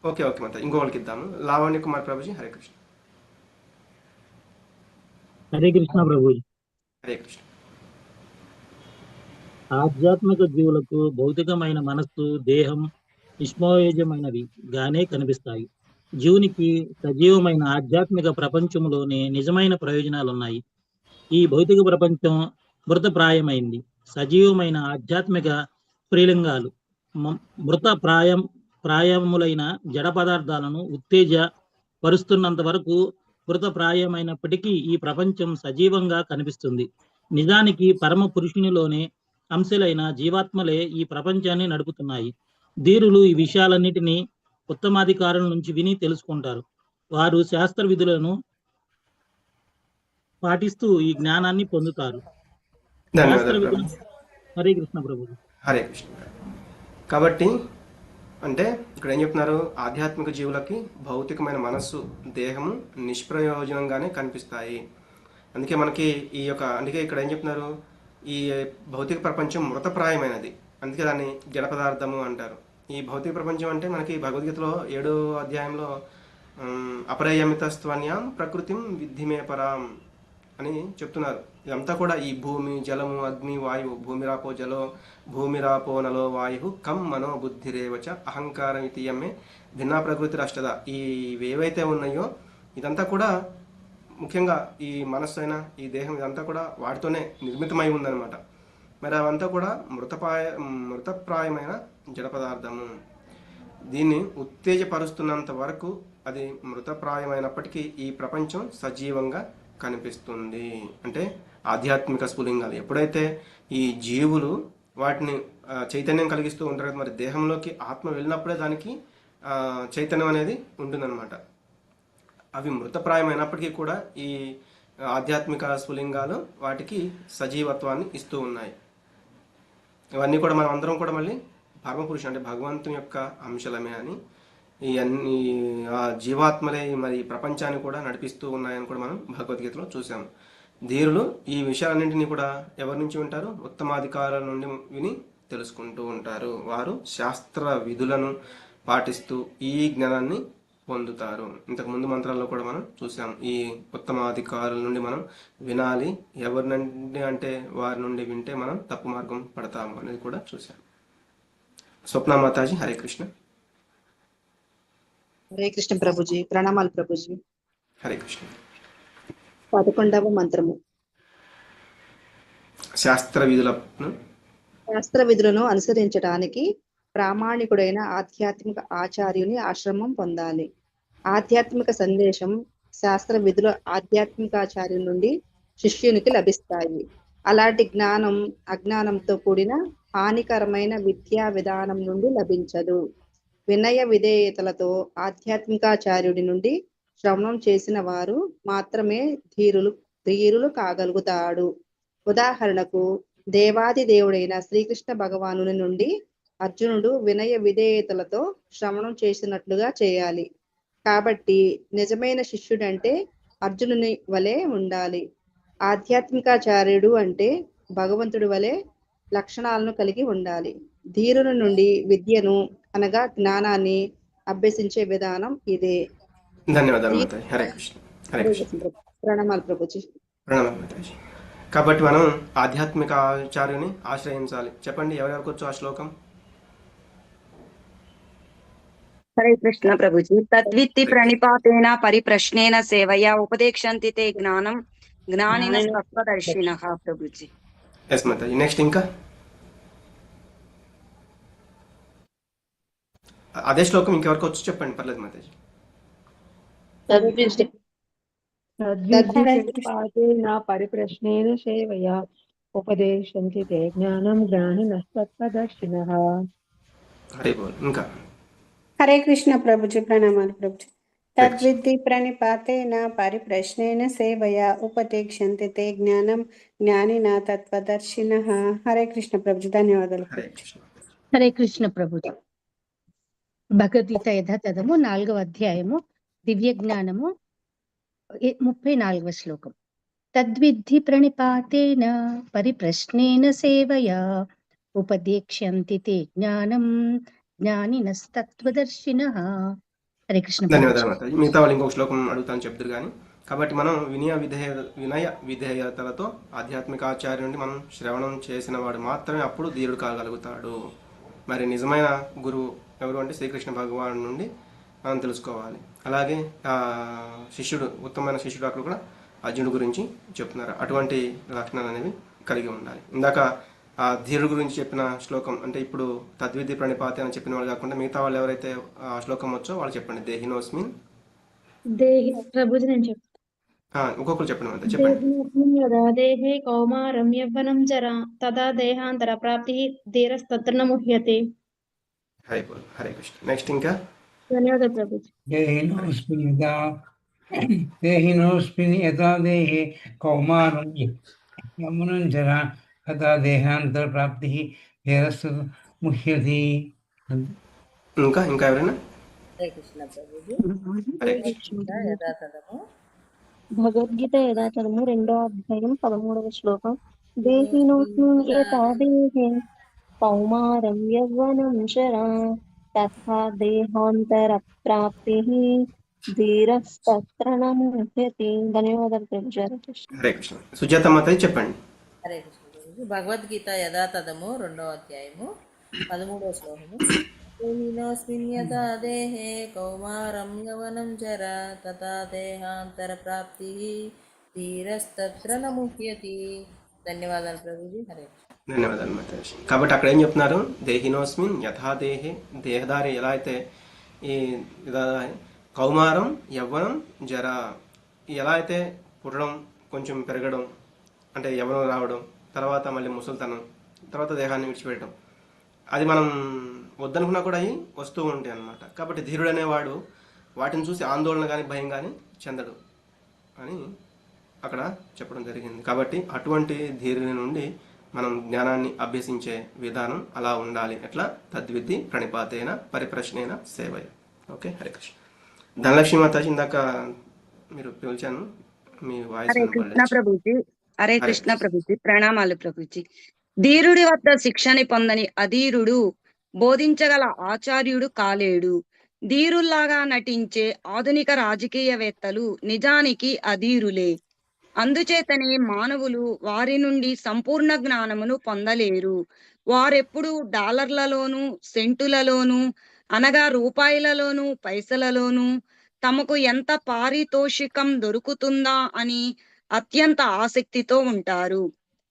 ఓకే ఓకే మాతాజీ, ఇంకో వాళ్ళకి ఇద్దాము. లావణ్య కుమార్ ప్రభుజీ. హరే కృష్ణ. హరే కృష్ణ ప్రభుజీ. హరే కృష్ణ. ఆధ్యాత్మిక జీవులకు భౌతికమైన మనస్సు, దేహం నిష్ప్రయోజనమైనవి గానే కనిపిస్తాయి. జీవునికి సజీవమైన ఆధ్యాత్మిక ప్రపంచంలోనే నిజమైన ప్రయోజనాలున్నాయి. ఈ భౌతిక ప్రపంచం మృతప్రాయమైంది. సజీవమైన ఆధ్యాత్మిక స్త్రీలింగాలు మృత ప్రాయములైన జడ పదార్థాలను ఉత్తేజపరుస్తున్నంత వరకు మృతప్రాయమైనప్పటికీ ఈ ప్రపంచం సజీవంగా కనిపిస్తుంది. నిజానికి పరమ పురుషునిలోనే అంశలైన జీవాత్మలే ఈ ప్రపంచాన్ని నడుపుతున్నాయి. ధీరులు ఈ విషయాలన్నిటినీ ఉత్తమాధికారుల నుంచి విని తెలుసుకుంటారు. వారు శాస్త్ర విధులను పాటిస్తూ ఈ జ్ఞానాన్ని పొందుతారు. హరే కృష్ణ ప్రభు. హరే కృష్ణ. కాబట్టి అంటే ఇక్కడ ఏం చెప్తున్నారు? ఆధ్యాత్మిక జీవులకి భౌతికమైన మనస్సు, దేహము నిష్ప్రయోజనంగానే కనిపిస్తాయి. అందుకే మనకి అందుకే ఇక్కడ ఏం చెప్తున్నారు? ఈ భౌతిక ప్రపంచం మృతప్రాయమైనది. అందుకే దాన్ని జడ పదార్థము అంటారు. ఈ భౌతిక ప్రపంచం అంటే మనకి భగవద్గీతలో 7వ అధ్యాయంలో అపరయమితస్త్వన్యాం ప్రకృతిం విద్ధిమే పరాం అని చెప్తున్నారు. ఇదంతా కూడా ఈ భూమి, జలము, అగ్ని, వాయువు, భూమిరాపో జలో భూమిరాపో నలో వాయు కం మనో బుద్ధిరేవచ అహంకారం ఇతియమే భిన్నా ప్రకృతి రాష్ట్రద. ఏవైతే ఉన్నాయో ఇదంతా కూడా ముఖ్యంగా ఈ మనస్సు అయినా ఈ దేహం ఇదంతా కూడా వాటితోనే నిర్మితమై ఉందన్నమాట. మరి అవంతా కూడా మృతప్రాయమైన జడ పదార్థము. దీన్ని ఉత్తేజపరుస్తున్నంత వరకు అది మృతప్రాయమైనప్పటికీ ఈ ప్రపంచం సజీవంగా కనిపిస్తుంది. అంటే ఆధ్యాత్మిక స్ఫులింగాలు ఎప్పుడైతే ఈ జీవులు వాటిని చైతన్యం కలిగిస్తూ ఉంటారు కదా, మరి దేహంలోకి ఆత్మ వెళ్ళినప్పుడే దానికి చైతన్యం అనేది ఉంటుందన్నమాట. అవి మృతప్రాయమైనప్పటికీ కూడా ఈ ఆధ్యాత్మిక స్ఫులింగాలు వాటికి సజీవత్వాన్ని ఇస్తూ ఉన్నాయి. ఇవన్నీ కూడా మనం అందరం కూడా మళ్ళీ పరమపురుషుడు అంటే భగవంతుని యొక్క అంశలమే అని ఈ అన్ని జీవాత్మలే మరి ప్రపంచాన్ని కూడా నడిపిస్తూ ఉన్నాయని కూడా మనం భగవద్గీతలో చూసాము. ధీరులు ఈ విషయాలన్నింటినీ కూడా ఎవరి నుంచి వింటారు? ఉత్తమాధికారుల నుండి విని తెలుసుకుంటూ ఉంటారు. వారు శాస్త్ర విధులను పాటిస్తూ ఈ జ్ఞానాన్ని పొందుతారు. ఇంతకు ముందు మంత్రాల్లో కూడా మనం చూసాం. ఈ ఉత్తమాధికారుల నుండి మనం వినాలి. ఎవరి నుండి అంటే వారి నుండి వింటే మనం తప్పు మార్గం పడతాము అనేది కూడా చూసాం. స్వప్న మాతాజీ, హరే కృష్ణ. హరే కృష్ణ ప్రభుజీ. ప్రణామాలు ప్రభుజీ. హరే కృష్ణ. 11వ మంత్రము. శాస్త్ర విధులను అనుసరించడానికి ప్రామాణికుడైన ఆధ్యాత్మిక ఆచార్యుని ఆశ్రమం పొందాలి. ఆధ్యాత్మిక సందేశం, శాస్త్ర విధుల ఆధ్యాత్మికాచార్యుని నుండి శిష్యునికి లభిస్తాయి. అలాంటి జ్ఞానం అజ్ఞానంతో కూడిన హానికరమైన విద్యా విధానం నుండి లభించదు. వినయ విధేయతలతో ఆధ్యాత్మికాచార్యుడి నుండి శ్రవణం చేసిన వారు మాత్రమే ధీరులు కాగలుగుతాడు. ఉదాహరణకు దేవాది దేవుడైన శ్రీకృష్ణ భగవానుని నుండి అర్జునుడు వినయ విధేయతలతో శ్రవణం చేసినట్లుగా చేయాలి. కాబట్టి నిజమైన శిష్యుడంటే అర్జునుని వలె ఉండాలి. ఆధ్యాత్మికాచార్యుడు అంటే భగవంతుడి వలె లక్షణాలను కలిగి ఉండాలి. ధీరుల నుండి విద్యను అనగా జ్ఞానాన్ని అభ్యసించే విధానం ఇదే. ధన్యవాదాలు మాతాజీ. హరే కృష్ణ. హరే కృష్ణ. ప్రణామాలు ప్రభుజీ. ప్రణామాలు మాతాజీ. కాబట్టి మనం ఆధ్యాత్మిక ఆచార్యుని ఆశ్రయించాలి. చెప్పండి ఎవరెవరికి వచ్చు ఆ శ్లోకం? హరే కృష్ణ ప్రభుజీ. తద్విత్తి ప్రణిపాతేన పరిప్రశ్నేన సేవయా ఉపదేక్షంతి తే జ్ఞానం జ్ఞానిన తత్వదర్శినః ప్రభుజీ. ఎస్ మాతాజీ. నెక్స్ట్ ఇంకా అదే శ్లోకం ఇంకెవరికి వచ్చు చెప్పండి, పర్లేదు మాతాజీ. పరిప్రశ్నేన సేవయా ఉపదేశంతి తే జ్ఞానం జ్ఞానినస్తత్వదర్శినః. హరే బోల్. ఇంకా హరే కృష్ణ ప్రభుజీ. ప్రణామాలు ప్రభుజీ. తద్విద్ధి ప్రణిపాతేన పరిప్రశ్నేన సేవయా ఉపదేక్షంతి తే జ్ఞానం జ్ఞానిన తత్వదర్శినః. హరే కృష్ణ ప్రభుజీ. ధన్యవాదాలు. హరే కృష్ణ ప్రభుజీ. భగవద్గీత యథాతథము 4వ అధ్యాయము దివ్య జ్ఞానము 34వ శ్లోకం. తద్విద్ధి ప్రణిపాతేన పరిప్రశ్నేన సేవయా ఉపదేక్ష్యంతి తే జ్ఞానం జ్ఞానినస్తత్వదర్శినః. హరే కృష్ణ. ధన్యవాదాలు మాతాజీ. మిగతా వాళ్ళు ఇంకొక శ్లోకం అడుగుతాను చెప్తారు కానీ. కాబట్టి మనం వినయ విధేయతలతో ఆధ్యాత్మిక ఆచార్య నుండి మనం శ్రవణం చేసిన వాడు మాత్రమే అప్పుడు ధీరుడు కాగలుగుతాడు. మరి నిజమైన గురువు ఎవరు అంటే శ్రీకృష్ణ భగవాను నుండి మనం తెలుసుకోవాలి. అలాగే శిష్యుడు, ఉత్తమమైన శిష్యుడు అక్కడ కూడా అర్జునుడు గురించి చెప్తున్నారు. అటువంటి లక్షణాలు అనేవి కలిగి ఉండాలి. ఇందాక ఆ ధీరుడు గురించి చెప్పిన శ్లోకం అంటే ఇప్పుడు తద్విధి ప్రణిపాతి అని చెప్పిన వాళ్ళు కాకుండా మిగతా వాళ్ళు ఎవరైతే ఆ శ్లోకం వచ్చో వాళ్ళు చెప్పండి. దేహినోస్మిన్ ప్రభుజీ నేను చెప్తాను. ఒక్కొక్కరు చెప్పండి అంతే చెప్పండి. దేహే కౌమారం యవ్వనం జరా తదా దేహాంతర ప్రాప్తి ధీరస్తత్ర ముహ్యతే. హరే బోల్. హరే కృష్ణ. నెక్స్ట్ ఇంకా ధన్యవాదాలు ప్రభుజీ. దేహినోస్మిన్ యథా దేహే కౌమారం యవ్వనం జరా తదా దేహాంతర ప్రాప్తి ధీరస్తత్ర ముహ్యతే. ఇంకా ఎవరైనా? హరే కృష్ణ ప్రభుజీ. యథాతథము భగవద్గీత యథాతథము 2వ అధ్యాయం 13వ శ్లోకం. దేహినోస్మిన్ యథా దేహే కౌమారం యవ్వనం జరా తథా దేహాంతర ప్రాప్తి ధీరస్తత్ర న ముహ్యతి. ధన్యవాదాలు ప్రభుజీ. హరే కృష్ణ. హరే కృష్ణ. సుజాత మాతాజీ చెప్పండి. హరే కృష్ణ ప్రభుజీ. భగవద్గీత యథాతథము 2వ అధ్యాయము 13వ శ్లోకము. దేహినోస్మిన్ యథా దేహే కౌమారం యవనం జరా తథా దేహాంతర ప్రాప్తి ధీరస్తత్ర న ముహ్యతి. ధన్యవాదాలు ప్రభుజీ. హరే కృష్ణ. ధన్యవాదాలు మాతాజీ. కాబట్టి అక్కడ ఏం చెప్తున్నారు? దేహినోస్మిన్ యథా దేహే, దేహదారి ఎలా అయితే ఈ కౌమారం యవ్వనం జర, ఎలా అయితే పుట్టడం, కొంచెం పెరగడం అంటే యవ్వనం రావడం, తర్వాత మళ్ళీ ముసలితనం, తర్వాత దేహాన్ని విడిచిపెట్టడం, అది మనం వద్దనుకున్నా కూడా అవి వస్తూ ఉంటాయి అన్నమాట. కాబట్టి ధీరుడు అనేవాడు వాటిని చూసి ఆందోళన కానీ భయం కానీ చెందడు అని అక్కడ చెప్పడం జరిగింది. కాబట్టి అటువంటి ధీరుని నుండి మనం జ్ఞానాన్ని అభ్యసించే విధానం అలా ఉండాలి. ఎట్లా? తద్విద్ధి ప్రణిపాతేన పరిప్రశ్నేన సేవయ. ఓకే, హరే కృష్ణ. ధనలక్ష్మి మాతాజీ, ఇందాక మీరు పిలిచాను, మీ వాయిస్ హరే కృష్ణ ప్రభుజీ. హరే కృష్ణ ప్రభుజీ. ప్రణామాలు ప్రభుజీ. ధీరుడి వద్ద శిక్షని పొందని అధీరుడు బోధించగల ఆచార్యుడు కాలేడు. ధీరుల్లాగా నటించే ఆధునిక రాజకీయవేత్తలు నిజానికి అధీరులే. అందుచేతనే మానవులు వారి నుండి సంపూర్ణ జ్ఞానమును పొందలేరు. వారెప్పుడు డాలర్లలోను, సెంటులలోను, అనగా రూపాయలలోను, పైసలలోను తమకు ఎంత పారితోషికం దొరుకుతుందా అని అత్యంత ఆసక్తితో ఉంటారు.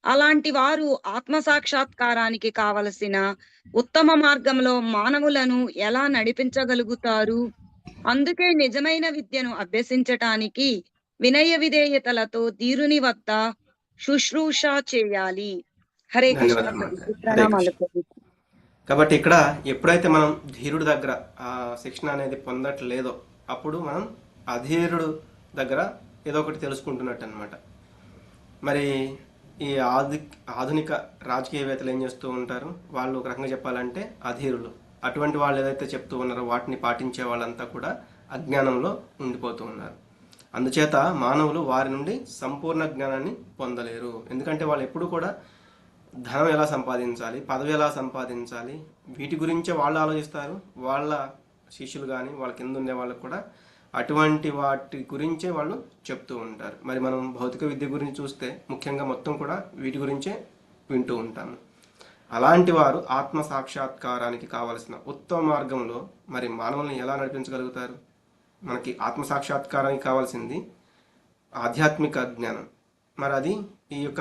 అలాంటి వారు ఆత్మసాక్షాత్కారానికి కావలసిన ఉత్తమ మార్గంలో మానవులను ఎలా నడిపించగలుగుతారు? అందుకే నిజమైన విద్యను అభ్యసించటానికి వినయ విధేయతలతో ధీరుని వద్ద శుశ్రూష చేయాలి. హరే కృష్ణ ప్రభుజీ. ప్రణామాలు ప్రభుజీ. కాబట్టి ఇక్కడ ఎప్పుడైతే మనం ధీరుడి దగ్గర ఆ శిక్షణ అనేది పొందట్లేదో అప్పుడు మనం అధీరుడు దగ్గర ఏదో ఒకటి తెలుసుకుంటున్నట్టు అనమాట. మరి ఈ ఆధునిక రాజకీయవేత్తలు ఏం చేస్తూ ఉంటారు? వాళ్ళు ఒక రకంగా చెప్పాలంటే అధీరులు. అటువంటి వాళ్ళు ఏదైతే చెప్తూ ఉన్నారో వాటిని పాటించే వాళ్ళంతా కూడా అజ్ఞానంలో ఉండిపోతూ ఉన్నారు. అందుచేత మానవులు వారి నుండి సంపూర్ణ జ్ఞానాన్ని పొందలేరు. ఎందుకంటే వాళ్ళు ఎప్పుడు కూడా ధనం ఎలా సంపాదించాలి, పదవి ఎలా సంపాదించాలి, వీటి గురించే వాళ్ళు ఆలోచిస్తారు. వాళ్ళ శిష్యులు కానీ వాళ్ళ కింద ఉండే వాళ్ళకు కూడా అటువంటి వాటి గురించే వాళ్ళు చెప్తూ ఉంటారు. మరి మనం భౌతిక విద్య గురించి చూస్తే ముఖ్యంగా మొత్తం కూడా వీటి గురించే వింటూ ఉంటాము. అలాంటి వారు ఆత్మ సాక్షాత్కారానికి కావలసిన ఉత్తమ మార్గంలో మరి మానవుల్ని ఎలా నడిపించగలుగుతారు? మనకి ఆత్మ సాక్షాత్కారానికి కావాల్సింది ఆధ్యాత్మిక జ్ఞానం. మరి అది ఈ యొక్క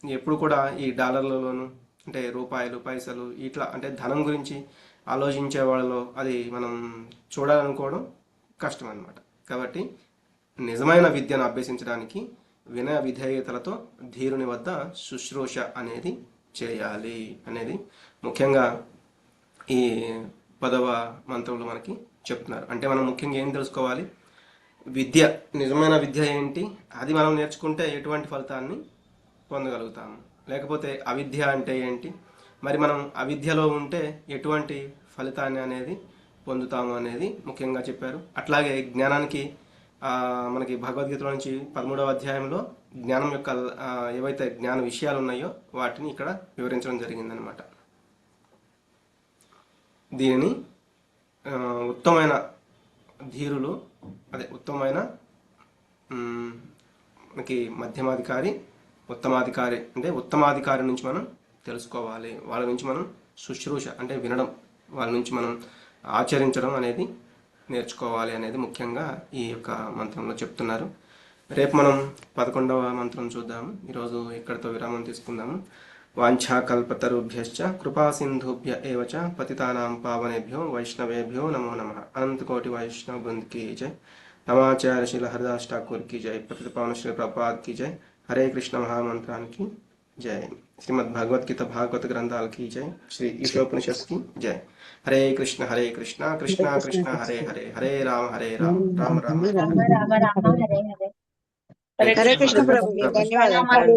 ఎప్పుడు కూడా ఈ డాలర్లలోను అంటే రూపాయలు, పైసలు ఇట్లా అంటే ధనం గురించి ఆలోచించే వాళ్ళలో అది మనం చూడాలనుకోవడం కష్టం అన్నమాట. కాబట్టి నిజమైన విద్యను అభ్యసించడానికి వినయ విధేయతలతో ధీరుని వద్ద శుశ్రూష అనేది చేయాలి అనేది ముఖ్యంగా ఈ 10వ మంత్రంలో మనకి చెప్తున్నారు. అంటే మనం ముఖ్యంగా ఏం తెలుసుకోవాలి? విద్య, నిజమైన విద్య ఏంటి, అది మనం నేర్చుకుంటే ఎటువంటి ఫలితాన్ని పొందగలుగుతాము, లేకపోతే అవిద్య అంటే ఏంటి, మరి మనం అవిద్యలో ఉంటే ఎటువంటి ఫలితాన్ని అనేది పొందుతాము అనేది ముఖ్యంగా చెప్పారు. అట్లాగే జ్ఞానానికి మనకి భగవద్గీతలో నుంచి 13వ అధ్యాయంలో జ్ఞానం యొక్క ఏవైతే జ్ఞాన విషయాలు ఉన్నాయో వాటిని ఇక్కడ వివరించడం జరిగిందనమాట. దీనిని ఉత్తమమైన ధీరులు, అదే ఉత్తమమైన మనకి మధ్యమాధికారి, ఉత్తమాధికారి అంటే ఉత్తమాధికారి నుంచి మనం తెలుసుకోవాలి. వాళ్ళ నుంచి మనం శుశ్రూష అంటే వినడం, వాళ్ళ నుంచి మనం ఆచరించడం అనేది నేర్చుకోవాలి అనేది ముఖ్యంగా ఈ యొక్క మంత్రంలో చెప్తున్నారు. రేపు మనం 11వ మంత్రం చూద్దాము. ఈరోజు ఇక్కడితో విరామం తీసుకుందాము. వాంఛాకల్పతరుభ్యశ్చ కృపా సింధుభ్య ఏవ చ పతితానాం పావనేభ్యో వైష్ణవేభ్యో నమో నమః. అనంతకోటి వైష్ణవ బృంద్ की जय. నమాచార్య శ్రీల హరిదాస్ ఠాకూర్ की जय. పతిత పావన శ్రీ ప్రభుపాద్ की जय. హరే కృష్ణ మహామంత్రానికి జయ. శ్రీమద్ భగవత్ గీత భాగవత గ్రంథాలకి జయ. శ్రీ ఈశోపనిషత్ की जय. హరే కృష్ణ కృష్ణ కృష్ణ హరే హరే, హరే రామ రామ రామ రామ హరే కృష్ణ ప్రభు. ధన్యవాదాలు.